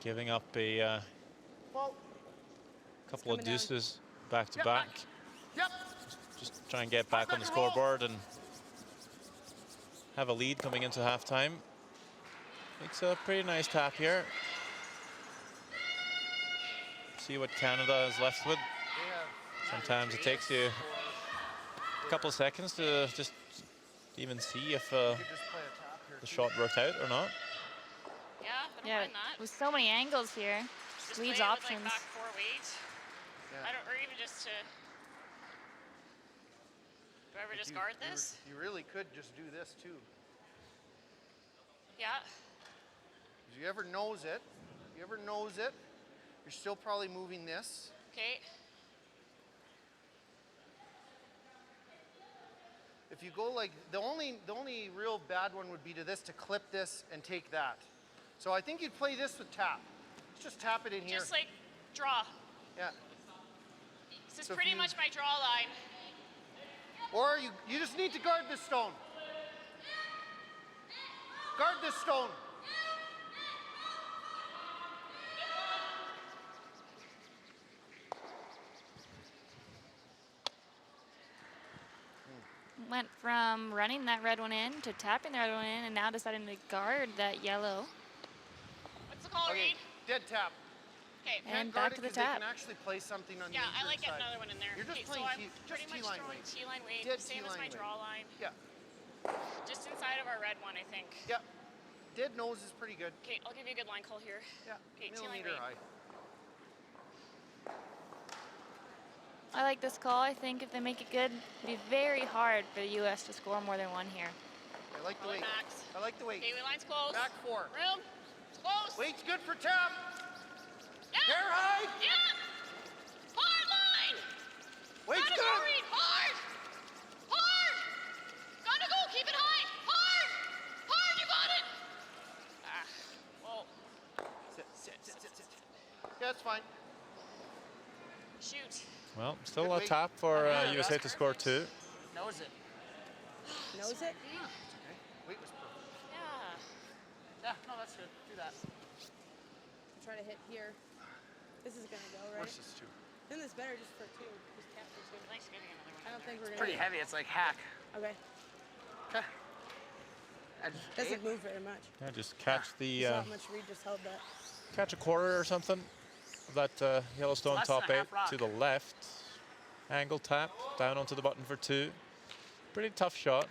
giving up a couple of coming down. deuces back to back. Yep. Just try and get back on the scoreboard and have a lead coming into halftime. Makes a pretty nice tap here. See what Canada is left with. Sometimes it takes you a couple of seconds to just even see if You could just play a tap here. the shot worked out or not. Yeah, I don't Yeah, mind that. with so many angles here, Just leaves play it with, options. like back 4 weight. Yeah. I don't, or even just to. Do I ever just You- guard you- this? You really could just do this too. Yeah. If you ever nose it, you're still probably moving this. Okay. If you go like, the only real bad one would be to clip this and take that. So I think you'd play this with tap. Just tap it in here. Just like draw. Yeah. This is So if pretty you- much my draw line. Or you just need to guard this stone. Guard this stone. Went from running that red one in to tapping the red one in and now deciding to guard that yellow. What's the call, Okay, Reed? dead tap. Okay. And Guard back it to the 'cause they tap. can actually play something on Yeah, the I like inside. getting another one in there. You're just Okay, playing so I'm T- pretty just much T-line throwing weight. T-line weight, Dead same as T-line my weight. draw line. Yeah, Just inside of our red one, I think. yeah. Dead nose is pretty good. Okay, I'll give you a good line call here. Yeah, Okay, T-line millimeter weight. high. I like this call. I think if they make it good, it'd be very hard for the U.S. to score more than one here. I like the weight. Max. I like the weight. Okay, line's close. Back 4. Room. It's close. Weight's good for tap. Yeah. Hair high. Yeah. Hard line. Weight's Gotta go, good. Reed. Hard. Hard. Gotta go. Keep it high. Hard. Hard. You got it. Ah. Whoa. Sit. Yeah, it's fine. Shoot. Well, still Good a weight. tap for Yeah, USA to score 2. Knows it. Knows it? Weight was perfect. Yeah. Yeah, no, that's good. Do that. Try to hit here. This is gonna go, right? Horses too. Isn't this better just for 2? Just tap for 2. Nice getting another one. I don't think we're gonna. Pretty heavy. It's like hack. Okay. Okay. I just Doesn't move very much. Yeah, just catch You the saw how much Reed just held that. catch a quarter or something of that Yellowstone Less than top a 8 half rock. to the left. Angle tap down onto the button for 2. Pretty tough shot.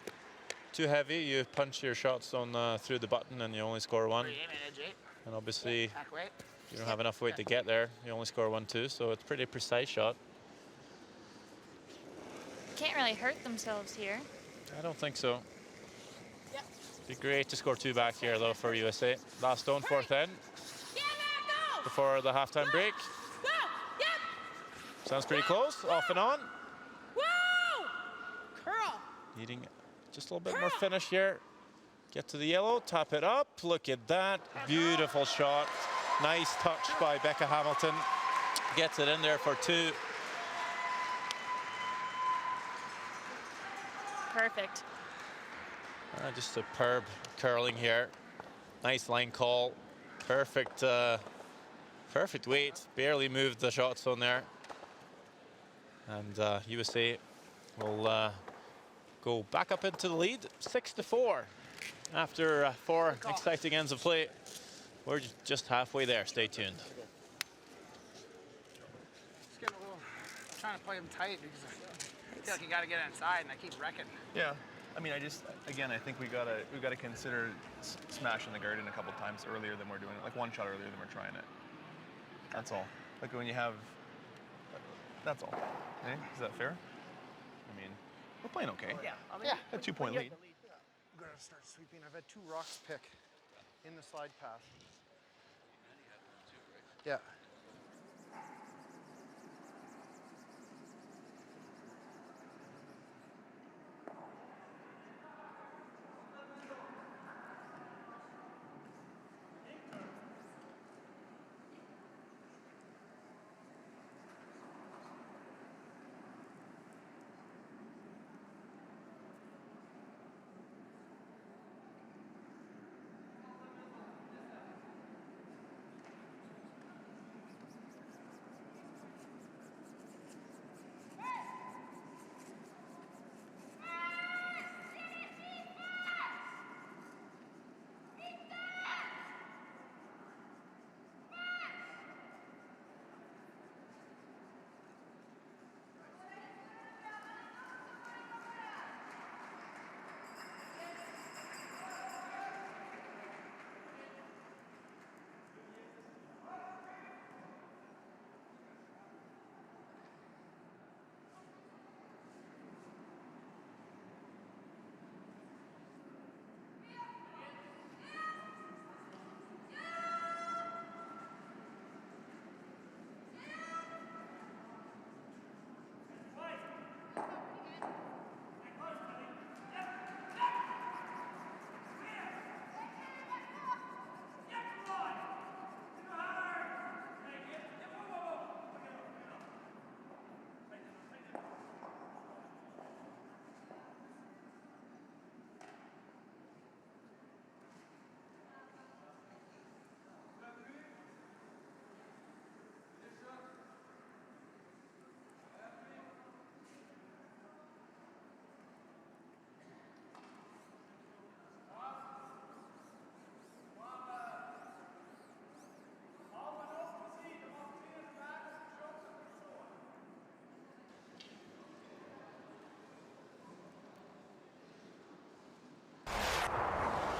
Too heavy, you punch your shots on through the button and you only score 1. Free aim and edge 8. And obviously Hack weight. you don't have enough weight to get there. You only score 1, 2, so it's a pretty precise shot. Can't really hurt themselves here. I don't think so. Yep. Be great to score 2 back here though for USA. Last stone, 4th end Yeah, Matt, go! before the halftime break. Go! Yep! Sounds pretty close, off and on. Whoa! Curl. Needing just a little bit more finish here. Get to the yellow, tap it up. Look at that, beautiful shot. Nice touch by Becca Hamilton. Gets it in there for 2. Perfect. Just superb curling here. Nice line call. Perfect, perfect weight. Barely moved the shot zone there. And USA will go back up into the lead, 6-4. After 4 exciting ends of play. We're just halfway there. Stay tuned. Just getting a little, trying to play him tight because I feel like you got to get inside, and I keep wrecking. Yeah, I mean, I think we gotta consider smashing the garden a couple times earlier than we're doing it, like 1 shot earlier than we're trying it. That's all. Like when you have, that's all. Eh? Is that fair? I mean, we're playing okay. Yeah, I mean, Yeah. A 2-point lead. I'm gonna start sweeping. I've had 2 rocks pick in the slide path. Yeah.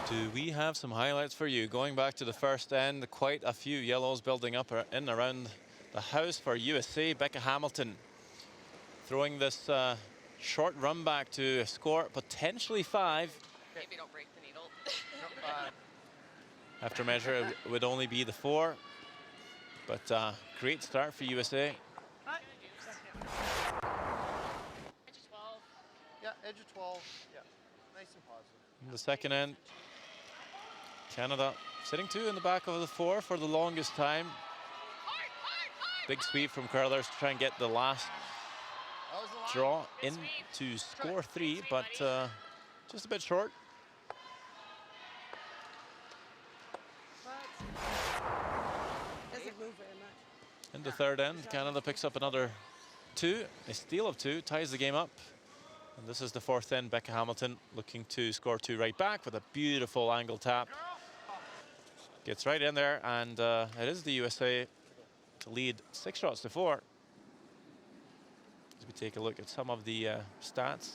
Do we have some highlights for you? Going back to the first end, quite a few yellows building up in and around the house for USA. Becca Hamilton throwing this short run back to score potentially 5. Maybe don't break the needle. After measure, it would only be the 4. But great start for USA. Edge of 12. Yeah, edge of 12. Yeah, nice and positive. In the second end, Canada sitting 2 in the back of the 4 for the longest time. Big sweep from curlers to try and get the last draw in to score 3, but just a bit short. Doesn't move very much. In the third end, Canada picks up another 2, a steal of 2, ties the game up. And this is the fourth end. Becca Hamilton looking to score 2 right back with a beautiful angle tap. Gets right in there, and it is the USA to lead 6 shots to 4. As we take a look at some of the stats.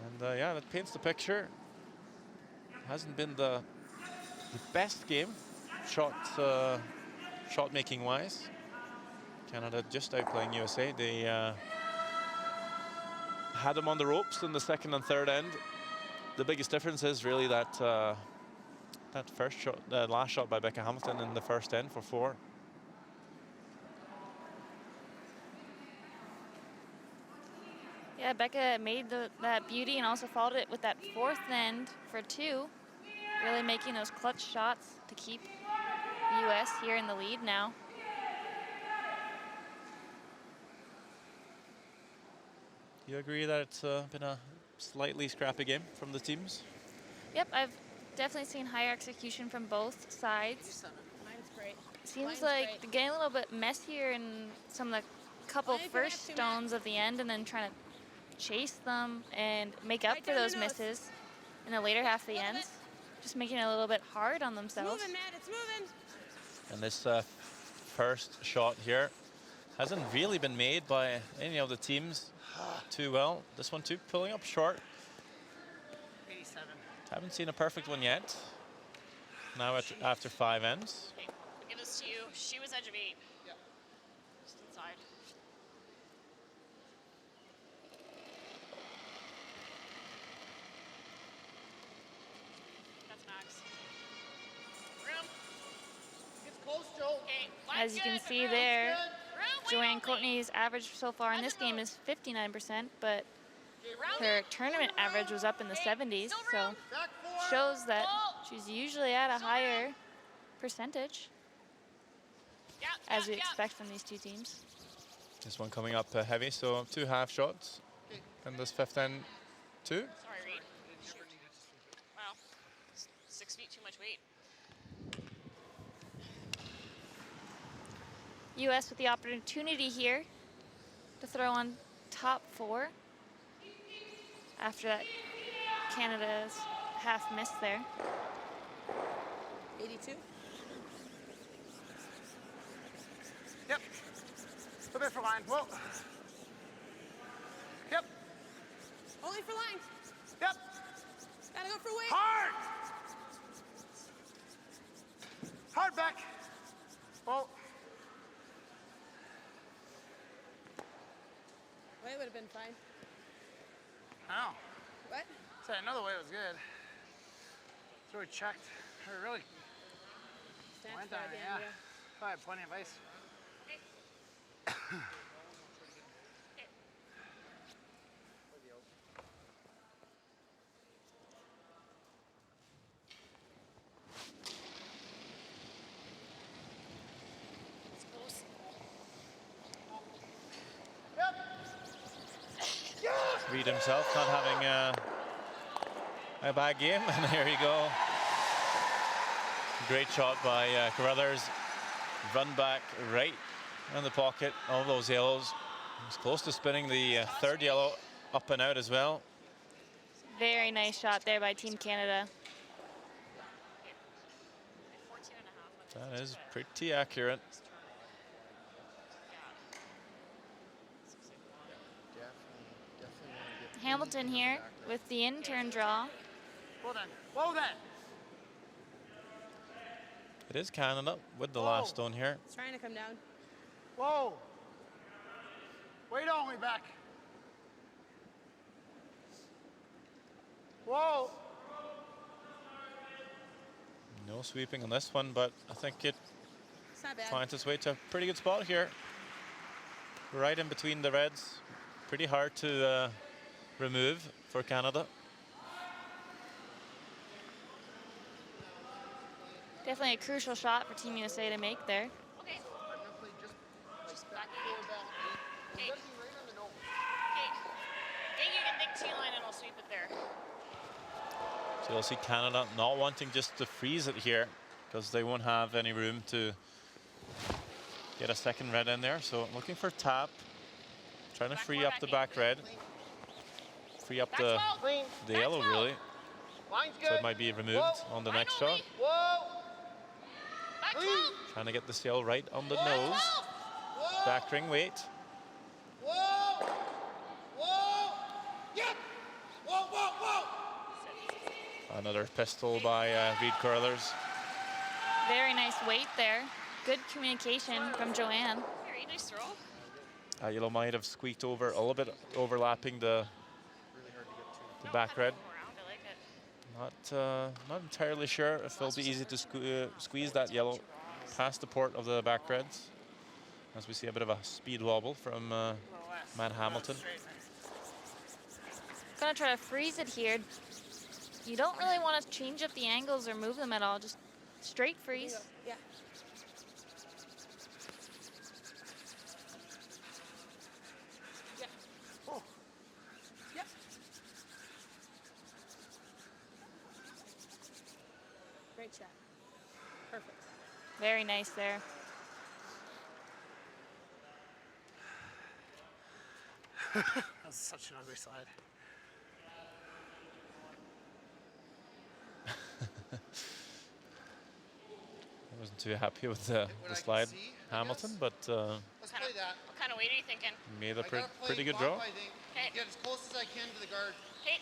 And yeah, that paints the picture. Hasn't been the best game, shot making wise. Canada just outplaying USA. They had them on the ropes in the second and third end. The biggest difference is really that that first shot, the last shot by Becca Hamilton in the first end for 4. Yeah, Becca made that beauty and also followed it with that fourth end for 2. Really making those clutch shots to keep the U.S. here in the lead now. You agree that it's been a slightly scrappy game from the teams? Yep, I've definitely seen higher execution from both sides. Mine's great. Seems Mine's like great. they're getting a little bit messier in some of the couple Only if you have first to, stones of the end, and then trying to chase them and make up Right for down those your nose. misses in the later half of the ends. Just making it a little bit hard on It's themselves. moving, Matt. It's moving. And this first shot here hasn't really been made by any of the teams too well. This one too, pulling up short. 87. Haven't seen a perfect one yet. Now after 5 ends. Okay, I'll give this to you. She was edge of 8. Yeah. Just inside. That's max. Room. It's close, Joe. Okay, As you can good. see there, Room, wait Joanne only. Courtney's average so far in this game is 59%, but Okay, round her it. tournament average was up in the 70s, Still so room. Back 4. shows that she's usually at a higher percentage, Yeah, as yeah, we yeah. expect from these two teams. This one coming up heavy, so 2 half shots. And this fifth end 2. Sorry, Reed. Wow. 6 feet, too much weight. U.S. with the opportunity here to throw on top 4 after that Canada's half miss there. 82. Yep. A bit for line. Whoa. Yep. Only for line. Yep. Gotta go for weight. Hard. Hard back. Whoa. Weight would have been fine. I know. What? So another way was good. So we checked. We really Snatch went that down. again, Yeah. I had plenty of ice. It's close. Reed himself not having a bad game. And there you go. Great shot by Carruthers. Run back right in the pocket. All those yellows. He's close to spinning the third yellow up and out as well. Very nice shot there by Team Canada. 14 and a half. That is pretty accurate. Definitely want to get Hamilton here with the in-turn draw. Well done. Well done. It is Canada with the last stone here. It's trying to come down. Whoa. Weight only back. Whoa. No sweeping on this one, but I think it It's not bad. finds its way to a pretty good spot here. Right in between the reds. Pretty hard to remove for Canada. Definitely a crucial shot for Team USA to make there. Okay. I'm gonna play just back Okay. 4 ball 8. Okay. You gotta be right on the nose. Okay. Think you can dig T-line and I'll sweep it there. So you'll see Canada not wanting just to freeze it here because they won't have any room to get a second red in there. So looking for tap, trying to Back free four, up back the eight. back red, free up Back the 12. Clean. the Back yellow 12. really. Line's good. So it might be removed Whoa. on the Line next only. shot. Whoa. Back Clean. 12. Trying to get the sail right on the Whoa. nose. 12. Whoa. Back ring weight. Whoa. Whoa. Yep. Whoa, whoa, whoa. Another pistol by Reed Curlers. Very nice weight there. Good communication from Joanne. Very nice throw. Yellow might have squeaked over a little bit, overlapping the back red. Around, I like it. Not entirely sure if it'll be easy to squeeze that yellow past the port of the back reds. As we see a bit of a speed wobble from Matt Hamilton. Gonna try to freeze it here. You don't really want to change up the angles or move them at all. Just straight freeze. Yeah. Yeah. Oh. Yep. Great shot. Perfect. Very nice there. That's such an ugly slide. I wasn't too happy with the I slide, can see, I Hamilton, guess. but Let's play that. What kind of weight are you thinking? made a I gotta play pretty good bump, draw. I think. Okay. Get as close as I can to the guard. Okay.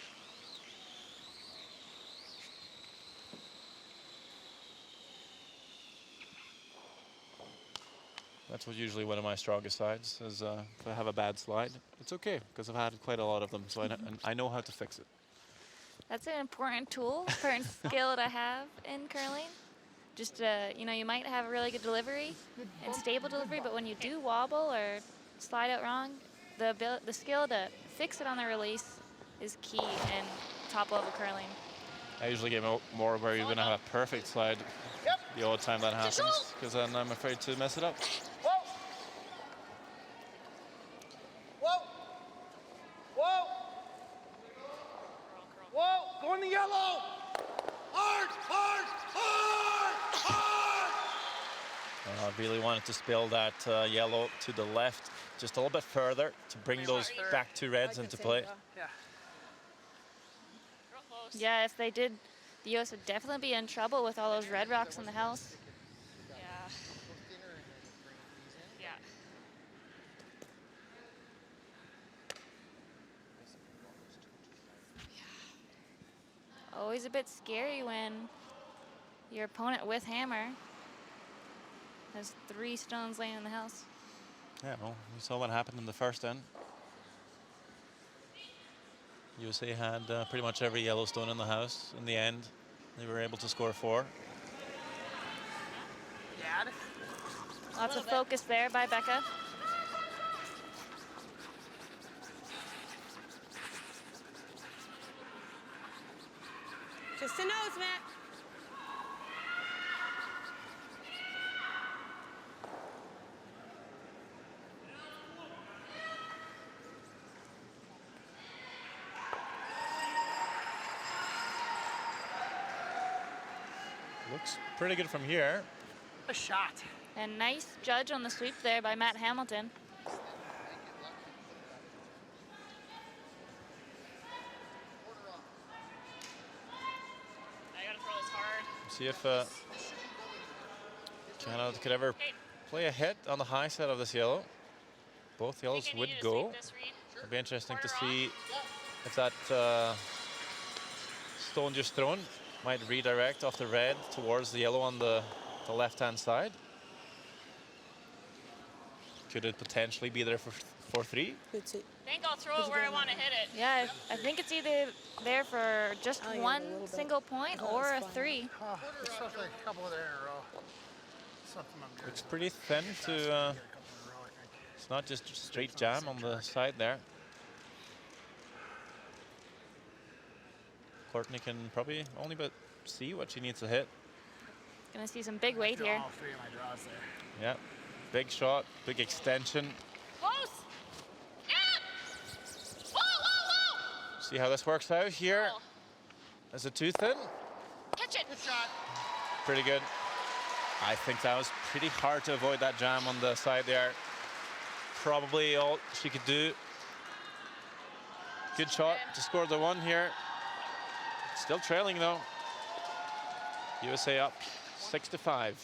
That's usually one of my strongest sides, is if I have a bad slide. It's okay, because I've had quite a lot of them, so I know how to fix it. That's an important tool, important skill to have in curling. Just, you know, you might have a really good delivery and stable delivery, but when you do wobble or slide out wrong, the skill to fix it on the release is key in top level curling. I usually get more where you're going to have a perfect slide Yep. the odd time that happens, because then I'm afraid to mess it up. Whoa. Whoa. Whoa. Whoa. Go in the yellow. Hard, hard, hard, hard. I really wanted to spill that yellow to the left just a little bit further to bring those back two reds into play. Yeah. Real close. Yeah, if they did, the US would definitely be in trouble with all those red rocks in the house. Yeah. Yeah. Always a bit scary when your opponent with hammer has 3 stones laying in the house. Yeah, well, we saw what happened in the first end. USA had pretty much every yellow stone in the house. In the end, they were able to score 4. Dad. Lots of focus there by Becca. Just a nose, Matt. Looks pretty good from here. A shot. And nice judge on the sweep there by Matt Hamilton. I gotta throw this hard. See if Canada could ever Okay. play a hit on the high side of this yellow. Both yellows Think I would need to go. sweep this, Reed? It'll be interesting to Corner see if that stone just thrown might redirect off the red towards the yellow on the left-hand side. Could it potentially be there 4-3. Good see. I think I'll throw it where I want to hit it. Yeah, I think it's either there for just I only one got a little bit. single point I thought it or was a fine. 3. Oh, it's roughly a couple of there in a row. Something I'm doing. Looks pretty thin to. Get a couple in a row, I think. It's not just straight jam on the side there. Courtney can probably only but see what she needs to hit. Gonna see some big weight Feel here. all 3 of my draws there. Yeah, big shot, big extension. Close. Yeah. Whoa, whoa, whoa. See how this works out here. Oh, Is it too thin? catch it. Good shot. Pretty good. I think that was pretty hard to avoid that jam on the side there. Probably all she could do. Good shot to score the 1 here. Still trailing though. USA up 6-5.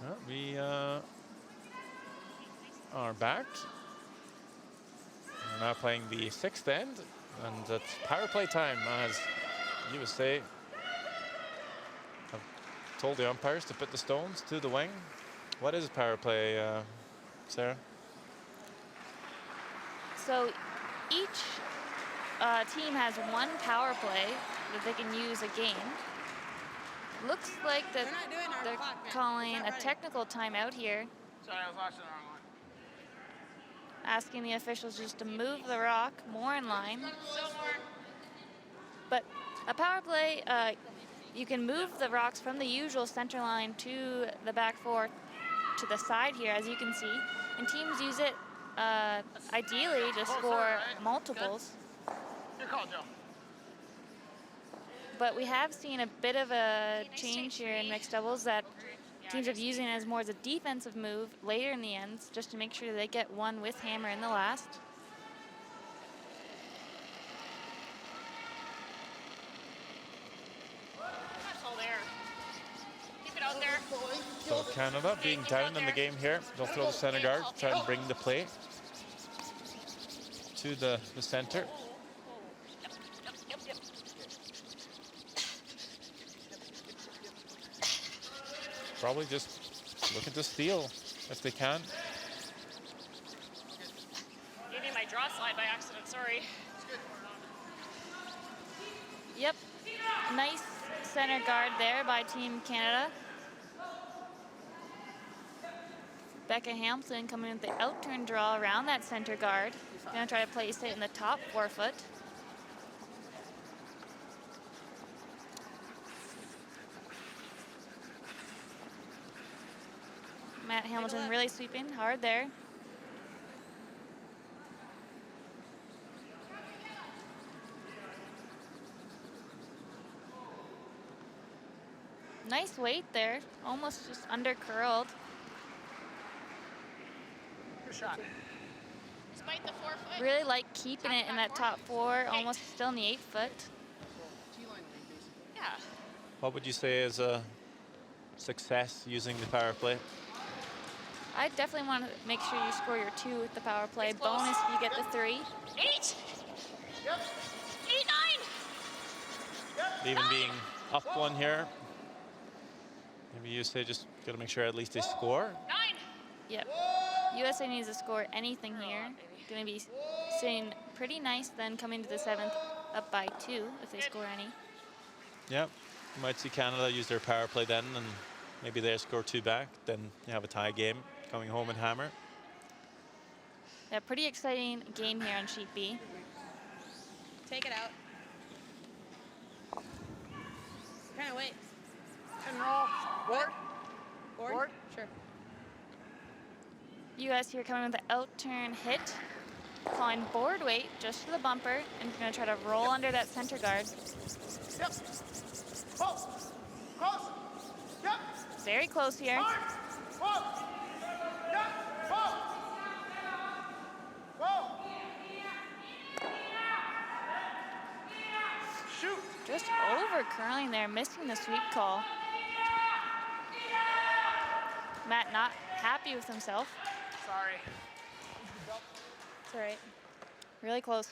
Well, we are back. We're now playing the 6th end, and it's power play time as USA have told the umpires to put the stones to the wing. What is power play, Sarah? So each team has one power play that they can use a game. Looks like that They're not doing our they're clock, man. calling It's a not ready. technical timeout here, Sorry, I was watching the wrong one. asking the officials just to move the rock more in line. Still more. But a power play, you can move the rocks from the usual center line to the back four to the side here, as you can see. And teams use it ideally to score multiples. Your call, Joe. But we have seen a bit of a change here in mixed doubles that teams are using it as more as a defensive move later in the ends, just to make sure that they get one with hammer in the last. That's all there. Keep it out there. So Canada being down in the game here. They'll throw the center guard, try and bring the play to the center. Probably just looking to steal if they can. Gave me my draw slide by accident, sorry. Yep, nice center guard there by Team Canada. Becca Hamilton coming with the out-turn draw around that center guard. Gonna try to place it in the top 4 foot. Matt Hamilton really sweeping hard there. Nice weight there, almost just under curled. Good shot. Despite the 4 foot. Really like keeping it in that top 4, almost still in the 8 foot. Yeah. What would you say is a success using the power play? I definitely want to make sure you score your 2 with the power play. It's close. Bonus if you get the 3. 8. 8, 9. Even being up 1 here. Maybe USA just got to make sure at least they score. 9. Yep. USA needs to score anything here. Going to be sitting pretty nice then coming to the 7th. up by 2 if they score any. Yeah, you might see Canada use their power play then, and maybe they score 2 back. Then you have a tie game coming home in hammer. Yeah, pretty exciting game here on sheet B. Take it out. Kind of wait. Pin roll. Board. Board? Sure. U.S. here coming with the out turn hit. Calling board weight just to the bumper and going to try to roll under that center guard. Yep. Close. Close. Yep. Very close here. Whoa. Yep. Whoa. Whoa. Shoot. Just over curling there, missing the sweep call. Matt not happy with himself. Sorry. It's all right. Really close.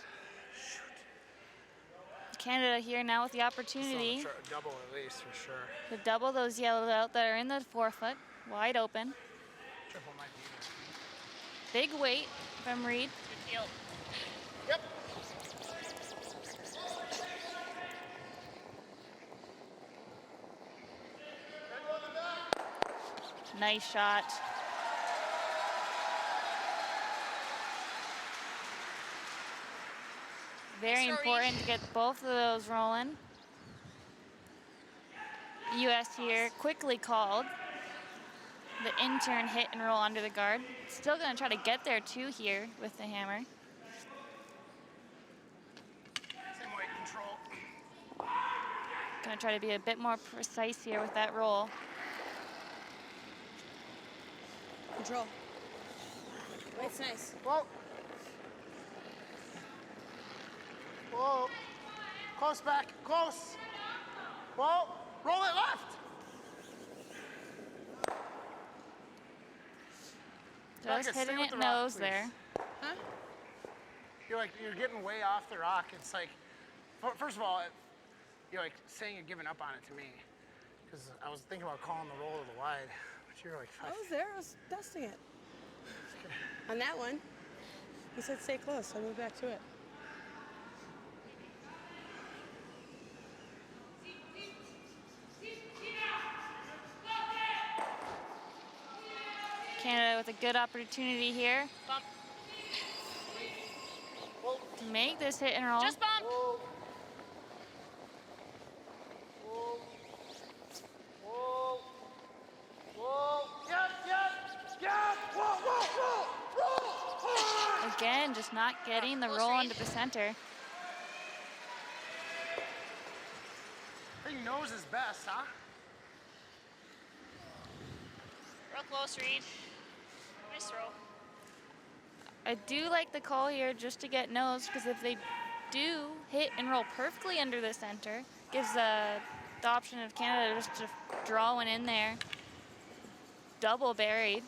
Canada here now with the opportunity Double at least for sure. to double those yellowed out that are in the forefoot, wide open. Triple might be there. Big weight from Reed. Good field. Yep. Nice shot. Very Nice important Reed. to get both of those rolling. U.S. here quickly called the in-turn hit and roll under the guard. Still going to try to get there too here with the hammer. Same weight control. Going to try to be a bit more precise here with that roll. Control. Weight's nice. Whoa. Whoa. Close back. Close. Whoa. Roll it left. Just Stay hitting with it the rock, nose please. there. Huh? You're getting way off the rock. It's like, first of all, you're like saying you're giving up on it to me, because I was thinking about calling the roll to the wide, but you're like, I was there. I was dusting it. On that one, he said stay close, so I moved back to it. Canada with a good opportunity here Bump. to make this hit and roll. Just bump. Whoa. Whoa. Whoa. Whoa. Yep, yep, yep. Whoa, whoa, whoa. Roll. Again, just not getting the roll into the center. I think nose is best, huh? Real close, Reed. Nice throw. I do like the call here just to get nose, because if they do hit and roll perfectly under the center, gives the option of Canada just to draw one in there, double buried.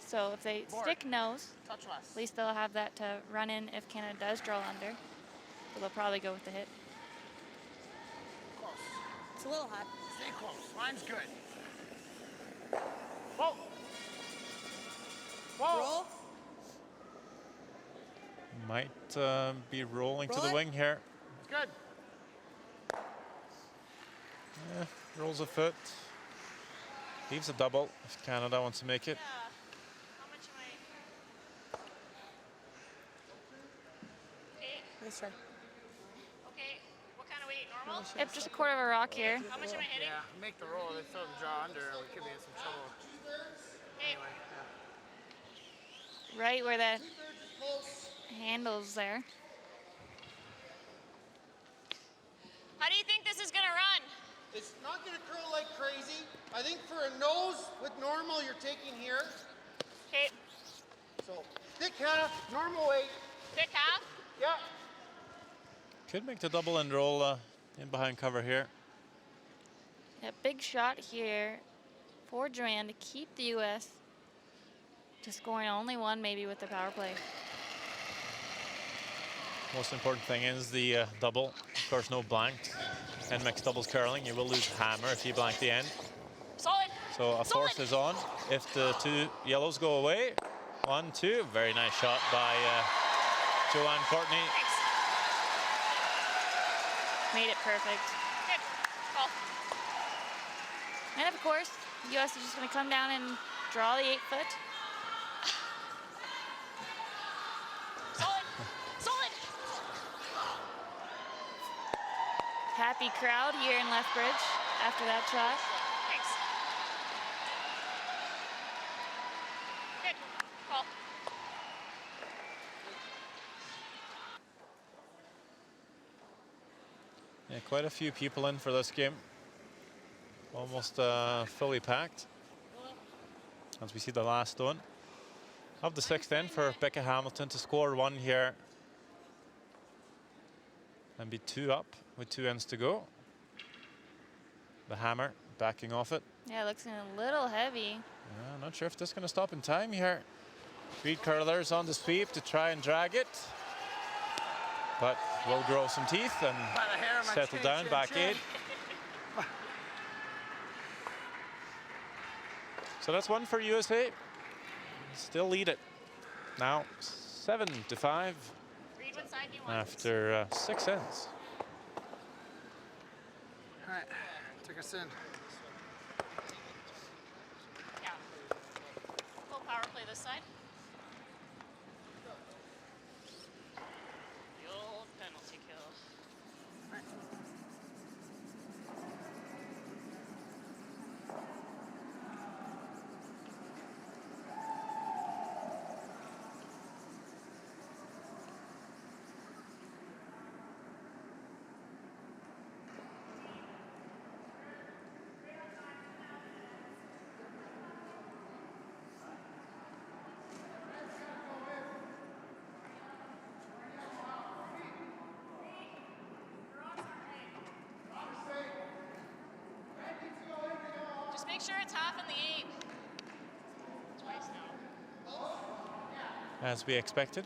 So if they Board. stick nose, Touch less. at least they'll have that to run in if Canada does draw under. So they'll probably go with the hit. Close. It's a little hot. Stay close. Line's good. Whoa. Whoa. Roll. Might be rolling to Roll the it. wing here. It's good. Yeah, rolls a foot. Leaves a double if Canada wants to make it. Yeah. How much am I? Okay. Nice try. Okay. What kind of weight? Normal? Yep, just a quarter of a rock here. How much am I hitting? Yeah, make the roll. They throw the jaw under. We could be in some trouble. Hey. Anyway, yeah. Right where that handle's there. How do you think this is gonna run? It's not going to curl like crazy. I think for a nose with normal you're taking here. Okay. So thick half, normal weight. Thick half. Yeah. Could make the double and roll in behind cover here. A big shot here for Joanne to keep the U.S. to scoring only one maybe with the power play. Most important thing is the double. Of course, no blank. And mixed doubles curling, you will lose hammer if you blank the end. Solid. So a Solid. force is on. If the two yellows go away, 1, 2. Very nice shot by Joanne Courtney. Thanks. made it perfect. Good. Call. And of course, US is just going to come down and draw the 8-foot. Solid. Solid. Happy crowd here in Lethbridge after that shot. Thanks. Good. Call. Yeah, quite a few people in for this game. Almost fully packed. As we see the last one of the 6th end for Becca Hamilton to score 1 here and be 2 up with 2 ends to go. The hammer backing off it. Yeah, it looks a little heavy. Yeah, not sure if this is going to stop in time here. Reed curlers on the sweep to try and drag it, but will grow some teeth and By the hair of my settle chin, down chin, back chin. 8. So that's 1 for USA. Still lead it. Now 7-5 Read what side you want. after 6 ends. All right, take us in. Yeah. Full power play this side. The old penalty kill. Just make sure it's half in the 8. Twice now. As we expected,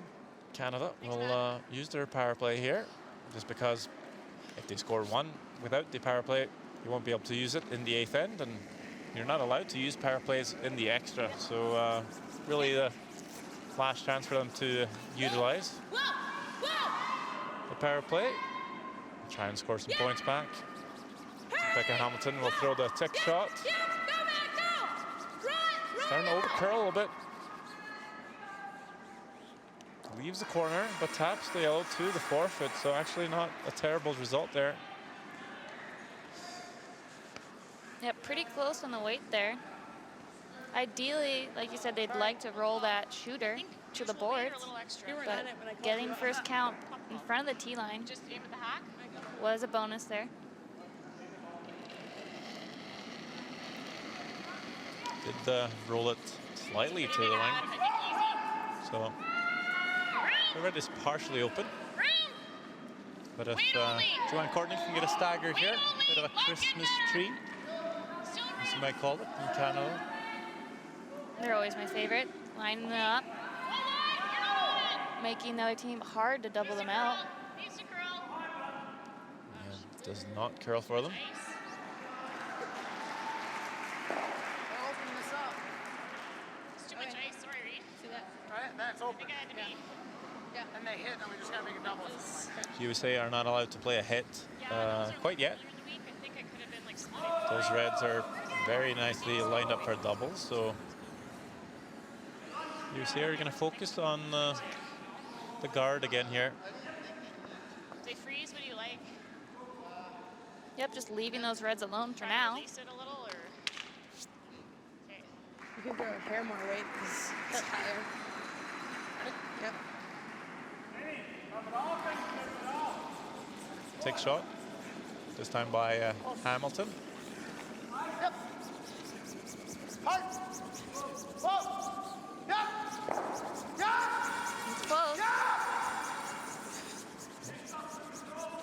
Canada will use their power play here, just because if they score 1 without the power play, you won't be able to use it in the 8th end, and you're not allowed to use power plays in the extra. So really the last chance for them to utilize the power play. Try and score some points back. Becca Hamilton will throw the tick shot. Starting to over curl a little bit. Leaves the corner, but taps the yellow to the forfeit. So actually not a terrible result there. Yeah, pretty close on the weight there. Ideally, like you said, they'd like to roll that shooter to the boards, but getting first count in front of the tee line Just aim at the hack. was a bonus there. Did roll it slightly to the line. So the red is partially open. But if Joanne Courtney can get a stagger here, a bit of a Christmas tree, as you might call it in Canada. They're always my favorite. Lining them up, making the other team hard to double them out. And does not curl for them. Open this up. It's too much ice. Sorry, Reed. Right, that's open. Big had to be. And they hit, and we just gotta make a double. USA are not allowed to play a hit quite yet. Earlier in the week, I think I could have been like splitting. Those reds are very nicely lined up for doubles. So USA are going to focus on the guard again here. They freeze. What do you like? Yep, just leaving those reds alone for Try to now. release it a little, or okay. You can throw a hair more weight because it's higher. Yep. Tick shot, this time by Hamilton. It's close.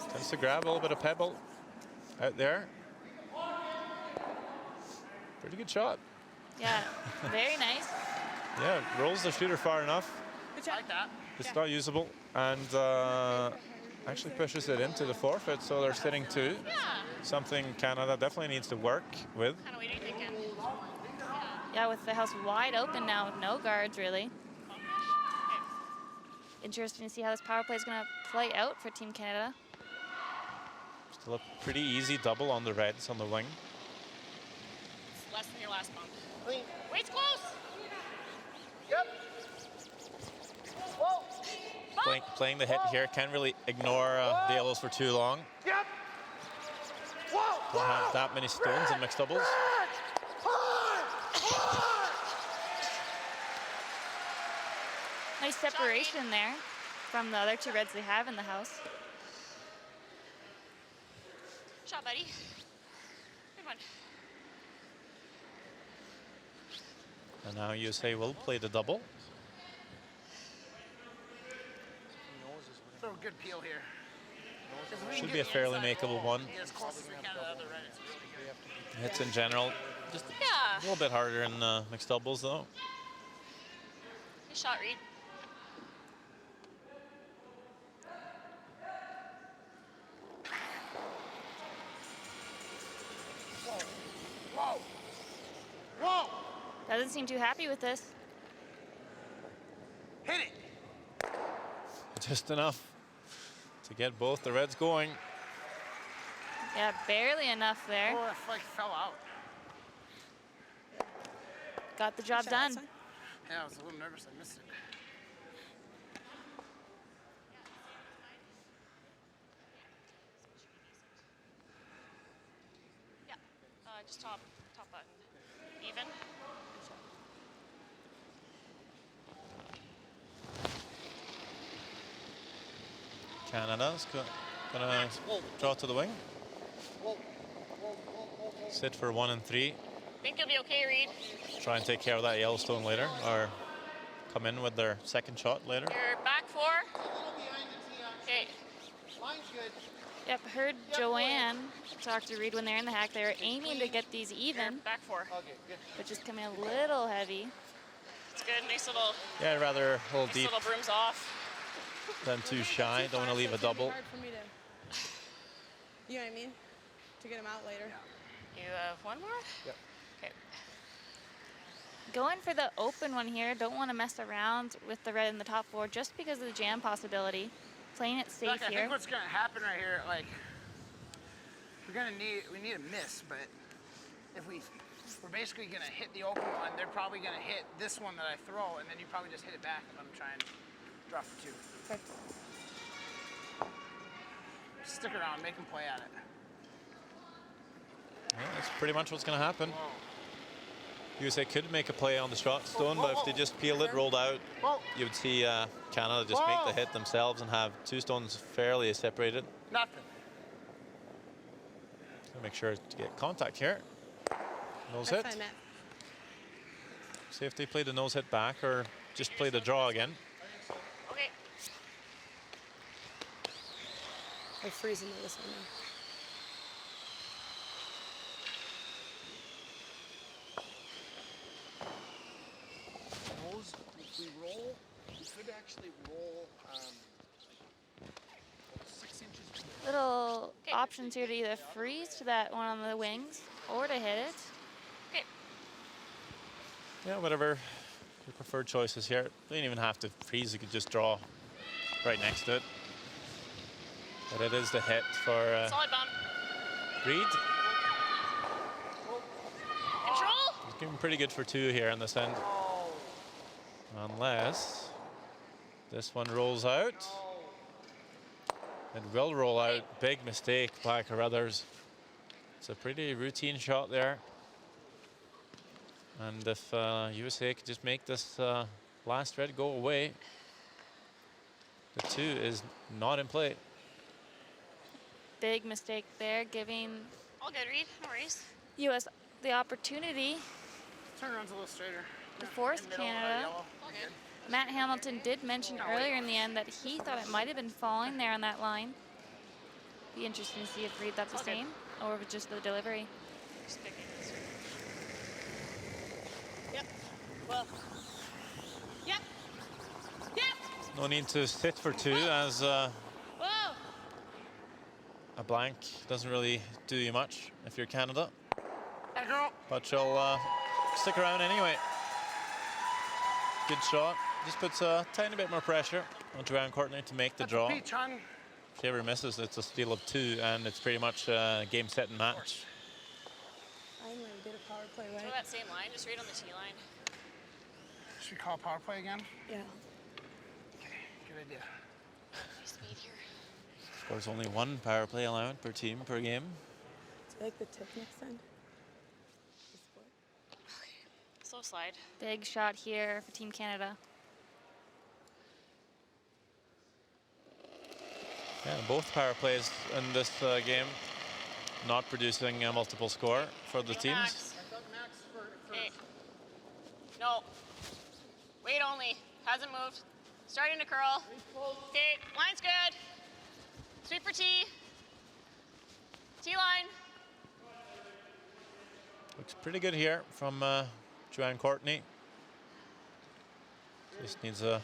Tends to grab a little bit of pebble out there. Pretty good shot. Yeah, very nice. Yeah, rolls the shooter far enough. Like that. It's not usable, and actually pushes it into the forfeit, so they're sitting 2. Yeah. Something Canada definitely needs to work with. Kind of waiting thinking. Yeah, with the house wide open now with no guards really. Interesting to see how this power play is going to play out for Team Canada. Still a pretty easy double on the Reds on the wing. It's less than your last bump. Clean. Weight's close. Yep. Whoa. Playing the hit here, can't really ignore the yellows for too long. Yep. Whoa. Don't have that many stones in mixed doubles. Nice separation there from the other two Reds they have in the house. Shot, buddy. Good one. And now USA will play the double. Throw a good peel here. Should be a fairly makeable one. Get as close as we can to the other Red. It's really good. Hits in general, just a Yeah. little bit harder in mixed doubles though. Good shot, Reed. Whoa. Whoa. Doesn't seem too happy with this. Hit it. Just enough to get both the Reds going. Yeah, barely enough there. Oh, it like fell out. Got the job Shot, done. son. Yeah, I was a little nervous. I missed it. Yeah. Just top button. Even. Canada's gonna draw to the wing. Sit for 1 and 3. Think you'll be okay, Reed. Try and take care of that Yellowstone later, or come in with their second shot later. You're back 4. Okay. Line's good. Yep, heard Joanne talk to Reed when they're in the hack. They were aiming to get these You're even, back 4. Okay, good. but just coming a little heavy. It's good. Nice little Rather a little deep brooms off. than too shy. Don't want to leave a double. Hard for me to, you know what I mean? To get him out later. You have one more? Yep. Okay. Going for the open one here. Don't want to mess around with the Red in the top 4 just because of the jam possibility. Playing it safe Look, I here. think what's gonna happen right here, like, we need a miss, but if we're basically gonna hit the open one, they're probably gonna hit this one that I throw, and then you probably just hit it back and let them try and draw for 2. Okay. Stick around, make them play at it. That's pretty much what's going to happen. USA could make a play on the shot stone, but if they just peel it, rolled out, Whoa. you would see Canada just make the hit themselves and have 2 stones fairly separated. Nothing. So make sure to get contact here. Nose I hit. find that. See if they play the nose hit back or just play the draw again. Okay. I'm freezing with this one now. Nose, if we roll, we could actually roll 6 inches. Little options here to either freeze to that one on the wings or to hit it. Okay. Yeah, whatever your preferred choices here. They don't even have to freeze, you could just draw right next to it. But it is the hit for Solid bump. Reed. Control. He's getting pretty good for 2 here in this end. Unless this one rolls out. It will roll out. Big mistake by Carruthers. It's a pretty routine shot there. And if USA could just make this last Red go away, the 2 is not in play. Big mistake there, giving All good, Reed. No worries. US the opportunity Turnaround's a little straighter. to force In the middle, Canada. yellow. All good. Matt Hamilton did mention earlier in the end that he thought it might have been falling there on that line. Be interesting to see if Reed thought the Okay. same or if it's just the delivery. Just picking this. Yep. Well. Yep. Yep. No need to sit for 2 as Whoa. a blank doesn't really do you much if you're Canada. Hey, girl. But she'll stick around anyway. Good shot. Just puts a tiny bit more pressure on Joanne Courtney to make the That's a draw. peach, hon. Shaver misses, it's a steal of 2, and it's pretty much game, set, and match. Finally, we did a power play, Throw right? that same line, just right on the tee line. Should we call power play again? Yeah. Okay, good idea. Nice speed here. Of course, only 1 power play allowed per team per game. Do you like the tip next end? The sport? Slow slide. Big shot here for Team Canada. Yeah, both power plays in this game not producing a multiple score for the teams. Max. Okay. No. Wait only. Hasn't moved. Starting to curl. Okay, line's good. Sweep for tee. Tee line. Looks pretty good here from Joanne Courtney. Just needs a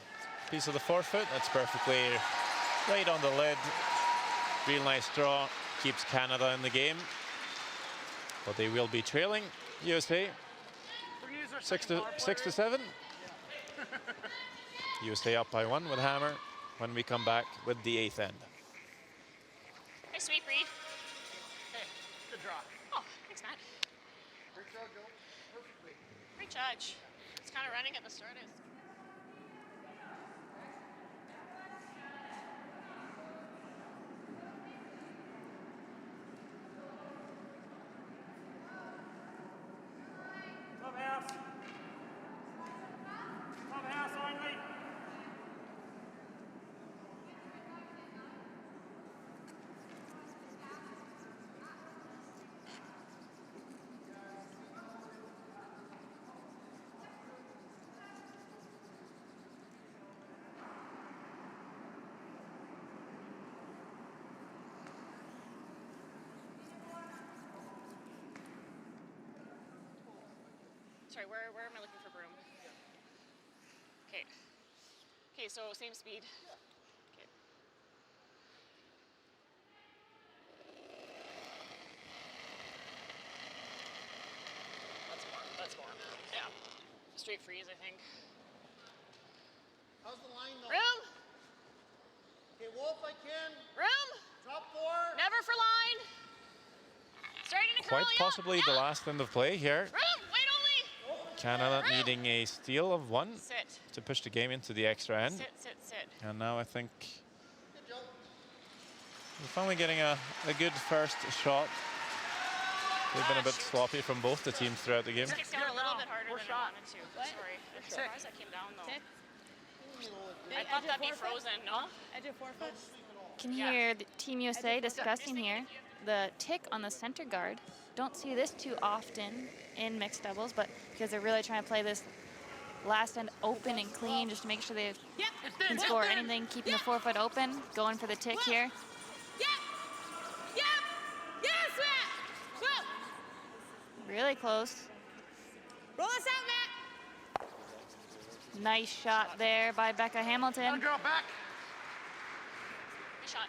piece of the forefoot. That's perfectly right on the lid. Real nice draw. Keeps Canada in the game. But they will be trailing USA 6 to 7. USA up by 1 with Hammer when we come back with the 8th end. Nice sweep, Reed. Hey, good draw. Oh, thanks, Matt. Great judge. It's kind of running at the start. Sorry, where am I looking for broom? Okay. Okay, so same speed. Okay. That's more. Yeah. Straight freeze, I think. How's the line though? Room! Okay, Wolf, I can. Room! Top 4. Never for line! Starting to curl, Quite possibly the last end of play here. Room! Wait only! Canada needing a steal of 1 Sit. to push the game into the extra end. Sit. And now I think we're finally getting a good first shot. They've been a bit sloppy from both the teams throughout the game. Sticks down a little bit harder than I wanted to. Sorry. I'm surprised that came down though. I thought that'd be frozen, no? Edge of forefoot? Can hear the Team USA discussing here the tick on the center guard. Don't see this too often in mixed doubles, but because they're really trying to play this last end open and clean just to make sure they can score anything, keeping the forefoot open, going for the tick here. Really close. Roll us out, Matt! Nice shot there by Becca Hamilton. Girl, back. Good shot.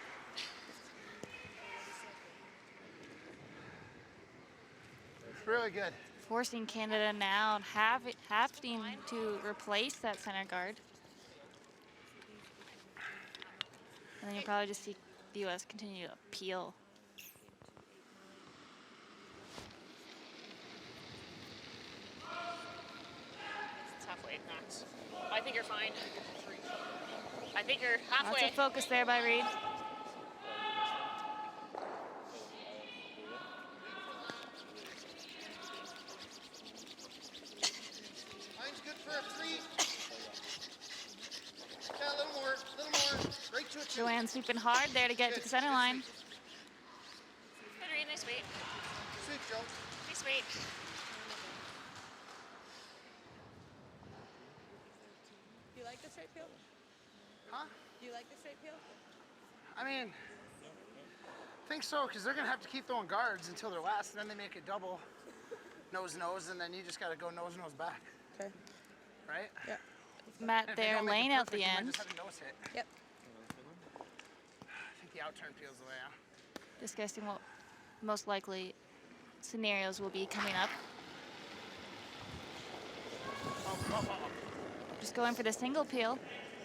Really good. Forcing Canada now having to replace that center guard. And then you'll probably just see the U.S. continue to peel. It's halfway, Max. I think you're fine. I think you're halfway. Lots of focus there by Reed. Line's good for a 3. Yeah, a little more. Right to a 2. Joanne sweeping hard there to get to the center line. Good Reed, nice sweep. Sweet, Joe. Nice sweep. Do you like the straight peel? Huh? Do you like the straight peel? I mean, I think so, because they're going to have to keep throwing guards until they're last, and then they make it double nose, and then you just got to go nose, back. Okay. Right? Yeah. Matt If they there don't make it laying out perfect, the you might end. just have a nose hit. Yep. I think the outturn peels the way out. Discussing what most likely scenarios will be coming up. Just going for the single peel.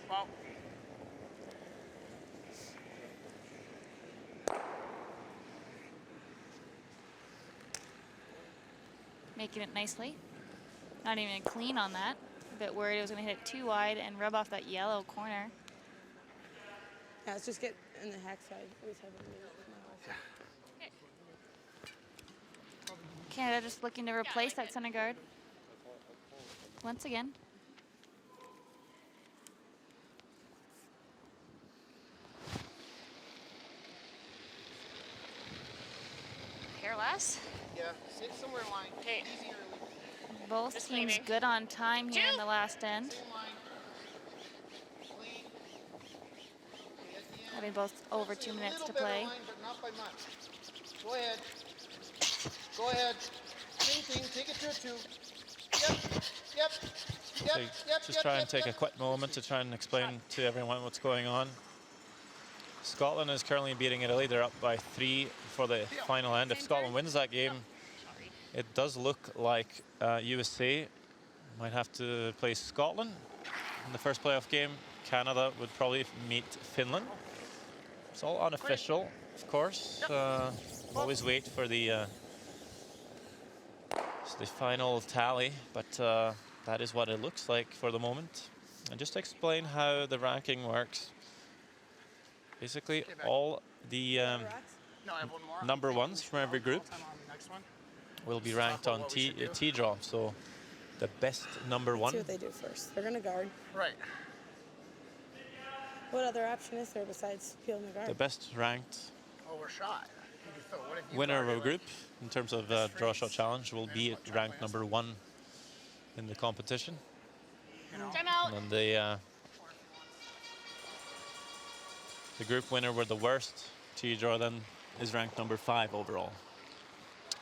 Well, making it nicely. Not even clean on that. A bit worried it was going to hit it too wide and rub off that yellow corner. Yeah, let's just get in the hack side. Always have a minute with my wife. Canada just looking to replace that center guard. Once again. Hairless. Yeah, sit somewhere in line. Okay. Easy early. Both Just teams leaving. good on time here in the last end. Same line. Clean. Okay, at the end. Having both over Let's say 2 a minutes to little better play. line, but not by much. Go ahead. Go ahead. Same thing. Take it to a 2. Yep. Yep. Yep. So Yep. just try and take a quick moment to try and explain to everyone what's going on. Scotland is currently beating Italy. They're up by 3 for the final end. If Scotland wins that game, it does look like USA might have to play Scotland in the first playoff game. Canada would probably meet Finland. It's all unofficial, of course. Always wait for the final tally, but that is what it looks like for the moment. And just to explain how the ranking works. Basically, all the No, I have one more. number ones from every group Time on the next one. will be ranked on what we should do. T-draw. So the best number one. See what they do first. They're gonna guard. Right. What other option is there besides peeling the guard? The best ranked Oh, we're shot. What if you winner of guarded, a group in terms of draw shot challenge will be ranked number 1 in the competition. Time out. And then the group winner with the worst T-draw then is ranked number 5 overall.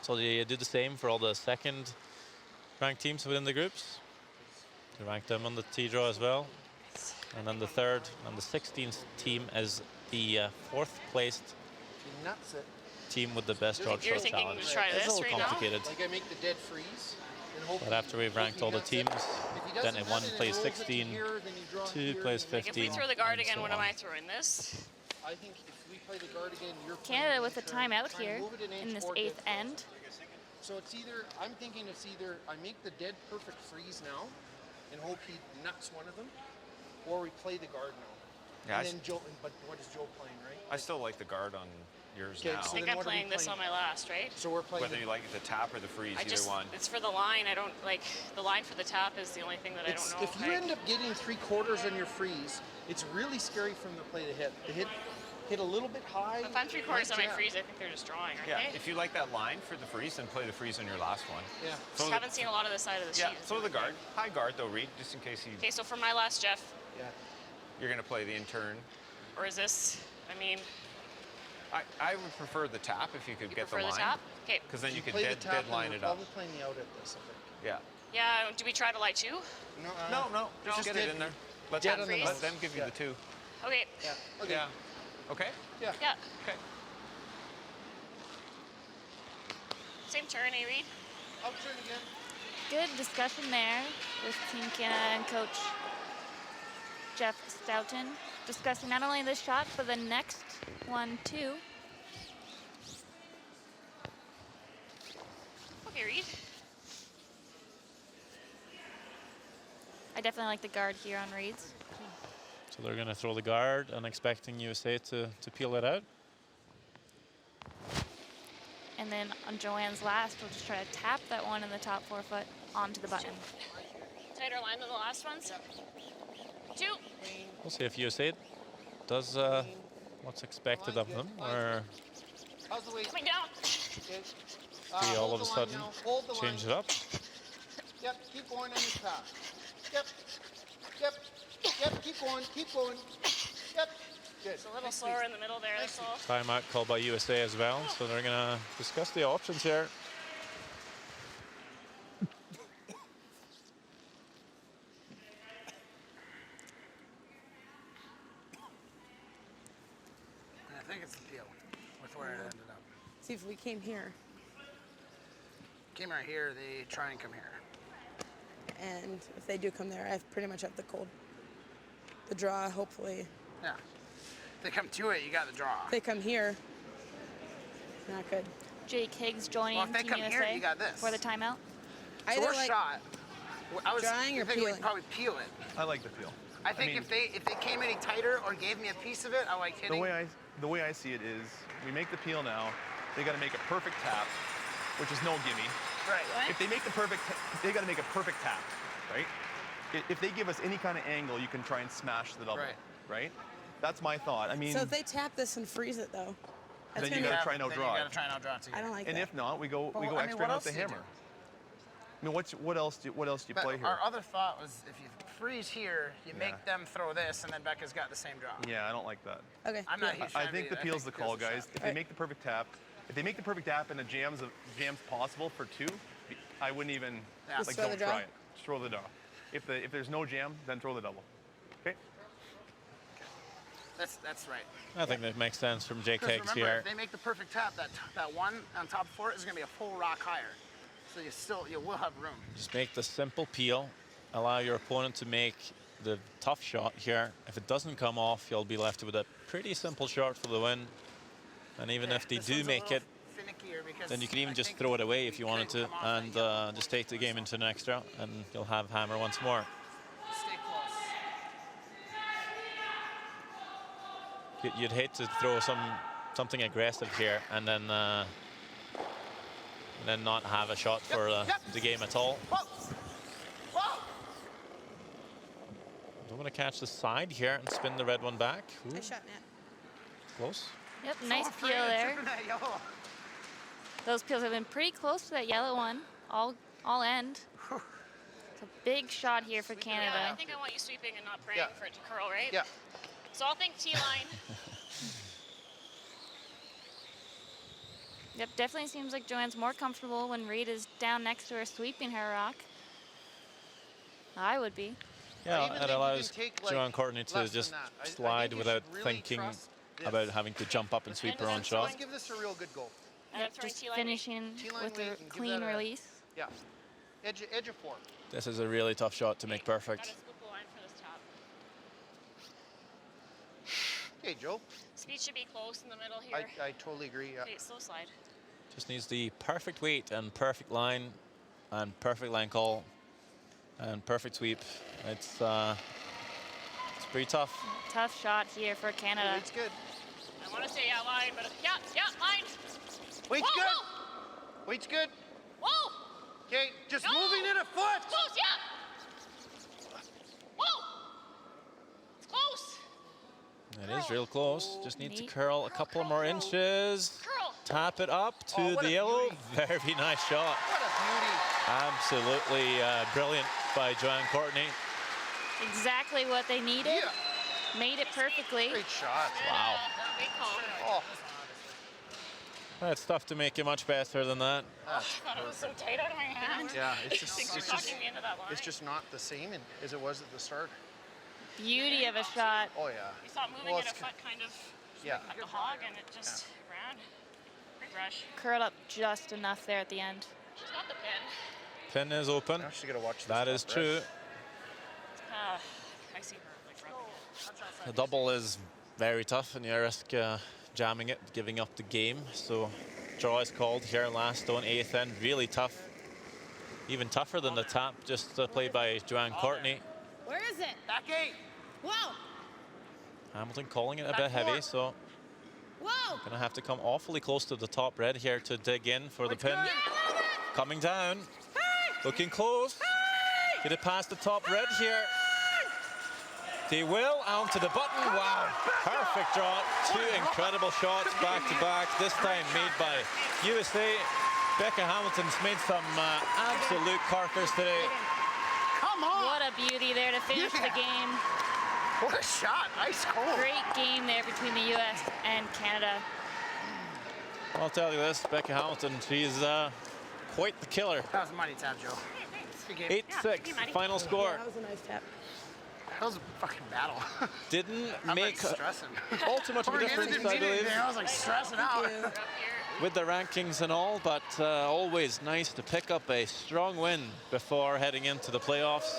So they do the same for all the second ranked teams within the groups. They rank them on the T-draw as well. And then the third and the 16th team is the 4th placed Nuts it. team with the best draw You're shot thinking challenge. to try It's a this little right now? complicated. Like I make the dead freeze. And hope But after we've ranked all the teams, then in 1 plays 16, 2 plays Like if 15. we throw the guard and again, so what am on. I throwing? This? I think if we play the guard again, you're playing Canada an with a inch turn, timeout try and here move it an in inch this or 8th dead end. So it's either, I'm thinking it's either I make the dead perfect freeze now and hope he nuts one of them, or we play the guard now. Yeah, And then Joe, but what is Joe playing, right? I still like the guard on yours Okay, now. I so think then I'm what are we playing this on playing? my last, right? So we're playing. Whether you like the tap or the freeze, I either just, one. it's for the line. I don't like the line for the tap is the only thing that I It's, don't know. if you end up getting 3/4 on your freeze, it's really scary for him to play the hit. The hit a little bit high. If I'm 3/4 on my jab. freeze, I think they're just drawing, aren't Yeah, they? if you like that line for the freeze, then play the freeze on your last one. Yeah. Just haven't seen a lot of the side of the sheet. Yeah, so the guard. High guard though, Reed, just in case you, Okay, so for my last, Jeff, Yeah. you're going to play the in-turn. or is this? I mean, I would prefer the tap if you could you get prefer the the line. tap? Okay. Because then you could Play the dead tap and line we're it up. probably playing the out at this, I think. Yeah. Yeah. Do we try to light 2? No, No, just get it in there. Let Dead them, on the let nose. them give you Yeah. the 2. Okay. Yeah. Okay. Yeah. Okay? Yeah. Yeah. Okay. Same turn, Reed. I'll turn again. Good discussion there with Team Canada and Coach Jeff Stoughton, discussing not only this shot, but the next one too. Okay, Reed. I definitely like the guard here on reads. So they're going to throw the guard and expecting USA to peel it out. And then on Joanne's last, we'll just try to tap that one in the top 4 foot onto the button. Tighter line than the last ones. 2. We'll see if USA does what's expected of them, or How's the weight? Coming down. Okay. see all Hold of a the line sudden now. Hold the change line. it up. Yep. Keep going on your path. Yep. Yep. Yep. Keep going. Keep going. Yep. Good. It's a little Nice slower squeeze. in the middle there. That's all. Timeout called by USA as well, so they're going to discuss the options here. I think it's the deal with where it ended up. See if we came here Came right here, they try and come here. and if they do come there, I pretty much have the draw, hopefully. Yeah. If they come to it, you got the draw. If they come here, not good. Jake Higgs joining Well, if they Team come USA here, you got this. for the timeout. Either Your like shot. I was drying or thinking we'd peeling? probably peel it. I like the peel. I think mean, if they came any tighter or gave me a piece of it, I like hitting. the way I see it is, we make the peel now. They got to make a perfect tap, which is no gimme. Right. If they make the perfect, they got to make a perfect tap, right? If they give us any kind of angle, you can try and smash the double, right? That's my thought. I mean, So if they tap this and freeze it though, that's then you gonna got be- to try and Then outdraw you it. gotta try and outdraw it together. I don't like And that. if not, we go Well, we go I mean, extra what and out else the do you hammer. do? I mean, what else do you But play here? our other thought was if you freeze here, you Yeah. make them throw this, and then Becca's got the same draw. Yeah, I don't like that. Okay. I'm not a huge fan I of think either. the peel's the call, peel's the guys. shot. If they make the perfect tap, and the jam's possible for 2, I wouldn't even Yeah. Just like throw don't the draw? try it. Just throw the draw. If there's no jam, then throw the double. Okay. That's right. I think that makes sense from Jake Because Higgs remember, here. if they make the perfect tap, that one on top 4 is gonna be a full rock higher. So you will have room. Just make the simple peel. Allow your opponent to make the tough shot here. If it doesn't come off, you'll be left with a pretty simple shot for the win. And even if they This do one's a make little it, finickier because then you can even I just think throw it away if we you wanted couldn't to, come off that yellow. and just take the game into an extra, and you'll have hammer once more. Stay close. You'd hate to throw something aggressive here and then not have a shot for the game at all. Whoa! Whoa! I'm going to catch the side here and spin the red one back. Ooh, Nice shot, Matt. close. Yep, So nice afraid peel of there. tripping that yellow. Those peels have been pretty close to that yellow one, all end. It's a big shot here for Yeah, I Canada. think I want you sweeping and not praying Yeah. for it to curl, right? Yeah. So I'll think T-line. Yep, definitely seems like Joanne's more comfortable when Reed is down next to her sweeping her rock. I would be. Yeah, even it think you allows can take, like, Joanne Courtney to less than just that. I slide think you without should really thinking trust this. about having to jump up and sweep her own shot. Let's give this a real good goal. And Yep, I'm throwing just T-line. finishing T-line with weight a and give clean that a- release. Yeah. Edge of 4. This is a really tough shot to make Gotta perfect. scoop the line for this top. Okay, Joe. Speed should be close in the middle here. I totally agree. Yeah. Okay, slow slide. Just needs the perfect weight and perfect line and perfect line call and perfect sweep. It's pretty tough. Tough shot here for Canada. Weight's good. I want to say yeah, line, but yeah, line. Weight's Whoa, good. whoa, Weight's good. whoa, Okay, just No. moving it a foot. close, yeah. Whoa, it's close. It is real close. Just need to Neat. curl a couple more inches. Curl. Tap it up to Oh, what the a yellow. beauty. Very nice shot. What a beauty. Absolutely brilliant by Joanne Courtney. Exactly what they needed. Yeah. Made it perfectly. Great shot. Wow. Great call. Oh, It's tough to make it much better than that. I thought it was so tight out of my hand. yeah. It's I think just you're talking me into that line. it's just not the same as it was at the start. Beauty of a shot. Oh yeah. You saw it moving Well, at a it's foot kind of Yeah. at the hog, and it just ran. Great rush. Curled up just enough there at the end. She's got the pin. Pin is open. Now she's gotta watch this. That is top, true. right? I see her like rubbing it. The double is very tough, and you risk jamming it, giving up the game. So draw is called here. Last stone, 8th end, really tough. Even tougher than the tap just played by Joanne Courtney. Where is it? Back 8. Whoa! Hamilton calling it a Back bit heavy, 4. so Whoa! gonna have to come awfully close to the top red here to dig in for the It's pin. good. Coming down, looking close. Get it past the top red here. They will, onto the button. Wow, perfect draw. 2 incredible shots back to back. This time made by USA. Becca Hamilton's made some absolute corkers today. Come on. What a beauty there to finish the Yeah. game. What a shot. Ice cold. Great game there between the U.S. and Canada. I'll tell you this, Becca Hamilton, she's quite the killer. That was a money tap, Joe. Good game. 8-6, final score. That was a nice tap. That was a fucking battle. Didn't I'm make like stressing. all too much of a difference, I believe, I was like stressing out. You. with the rankings and all, but always nice to pick up a strong win before heading into the playoffs.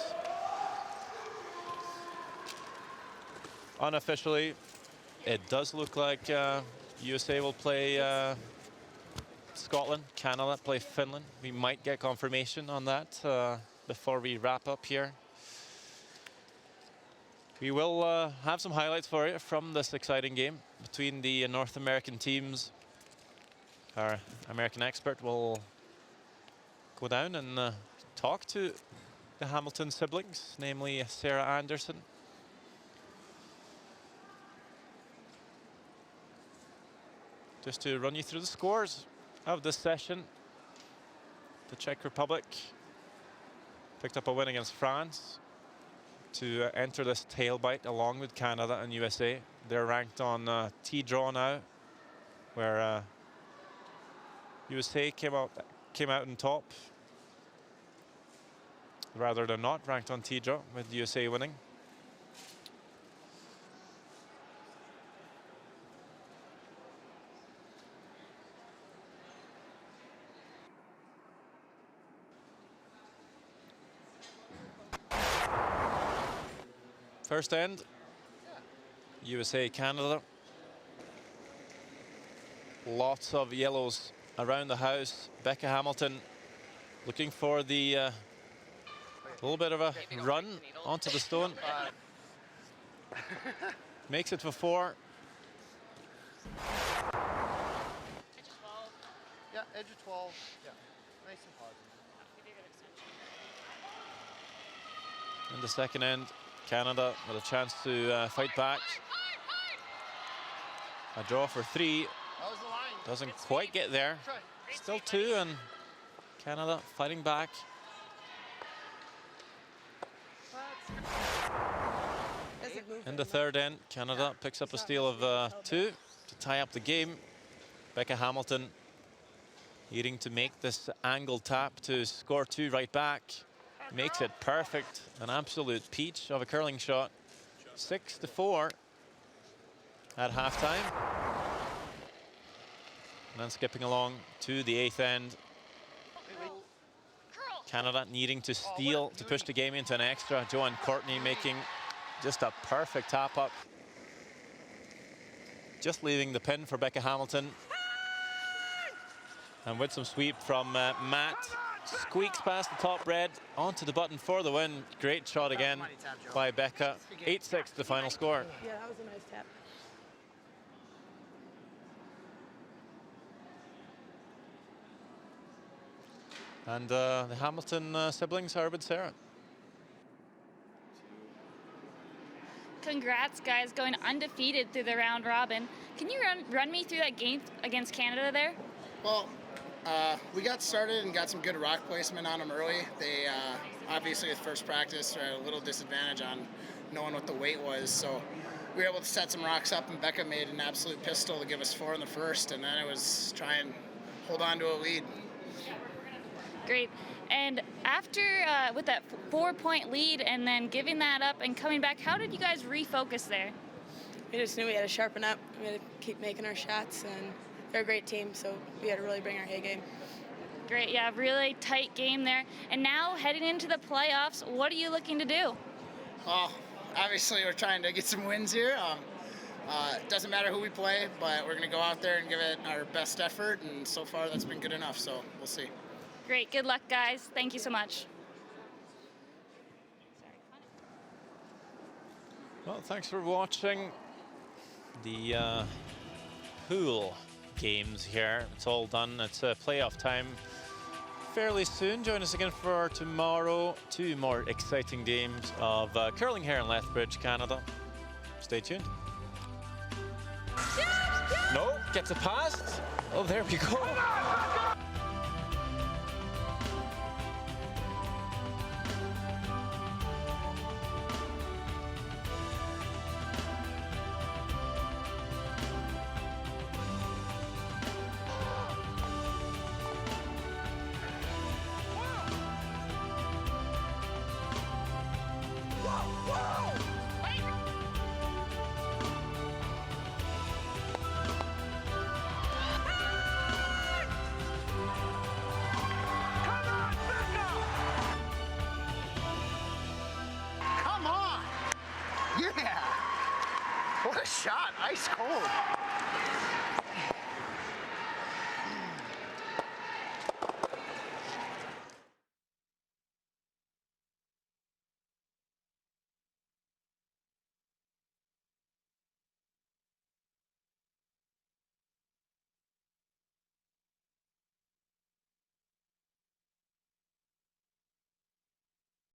Unofficially, it does look like USA will play Scotland, Canada play Finland. We might get confirmation on that before we wrap up here. We will have some highlights for you from this exciting game between the North American teams. Our American expert will go down and talk to the Hamilton siblings, namely Sarah Anderson. Just to run you through the scores of this session. The Czech Republic picked up a win against France to enter this tail bite along with Canada and USA. They're ranked on T-draw now, where USA came out on top, rather than not, ranked on T-draw with USA winning. First end, USA, Canada. Lots of yellows around the house. Becca Hamilton looking for the little bit of a run onto the stone. Makes it for 4. Yeah, edge of 12. Yeah, nice and positive. In the second end, Canada with a chance to fight back. A draw for 3. That was the line. Doesn't quite get there. Still 2, and Canada fighting back. In the third end, Canada picks up a steal of 2 to tie up the game. Becca Hamilton needing to make this angle tap to score 2 right back. Makes it perfect. An absolute peach of a curling shot. 6-4 at halftime. And then skipping along to the 8th end. Canada needing to steal to push the game into an extra. Joanne Courtney making just a perfect tap up. Just leaving the pin for Becca Hamilton. And with some sweep from Matt. Squeaks past the top red onto the button for the win. Great shot again by Becca. 8-6 the final score. Yeah, that was a nice tap. And the Hamilton siblings are with Sarah. Congrats, guys, going undefeated through the round robin. Can you run me through that game against Canada there? Well, we got started and got some good rock placement on them early. They obviously with first practice were at a little disadvantage on knowing what the weight was, so we were able to set some rocks up, and Becca made an absolute pistol to give us 4 in the first, and then it was try and hold on to a lead. Great. And after with that 4-point lead and then giving that up and coming back, how did you guys refocus there? We just knew we had to sharpen up. We had to keep making our shots, and they're a great team, so we had to really bring our A game. Great, yeah, really tight game there. And now heading into the playoffs, what are you looking to do? Well, obviously we're trying to get some wins here. It doesn't matter who we play, but we're going to go out there and give it our best effort, and so far that's been good enough, so we'll see. Great, good luck, guys. Thank you so much. Well, thanks for watching the pool games here. It's all done. It's playoff time fairly soon. Join us again for tomorrow. 2 more exciting games of curling here in Lethbridge, Canada. Stay tuned. No, gets a pass. Oh, there we go. Come on! Yeah! What a shot! Ice cold!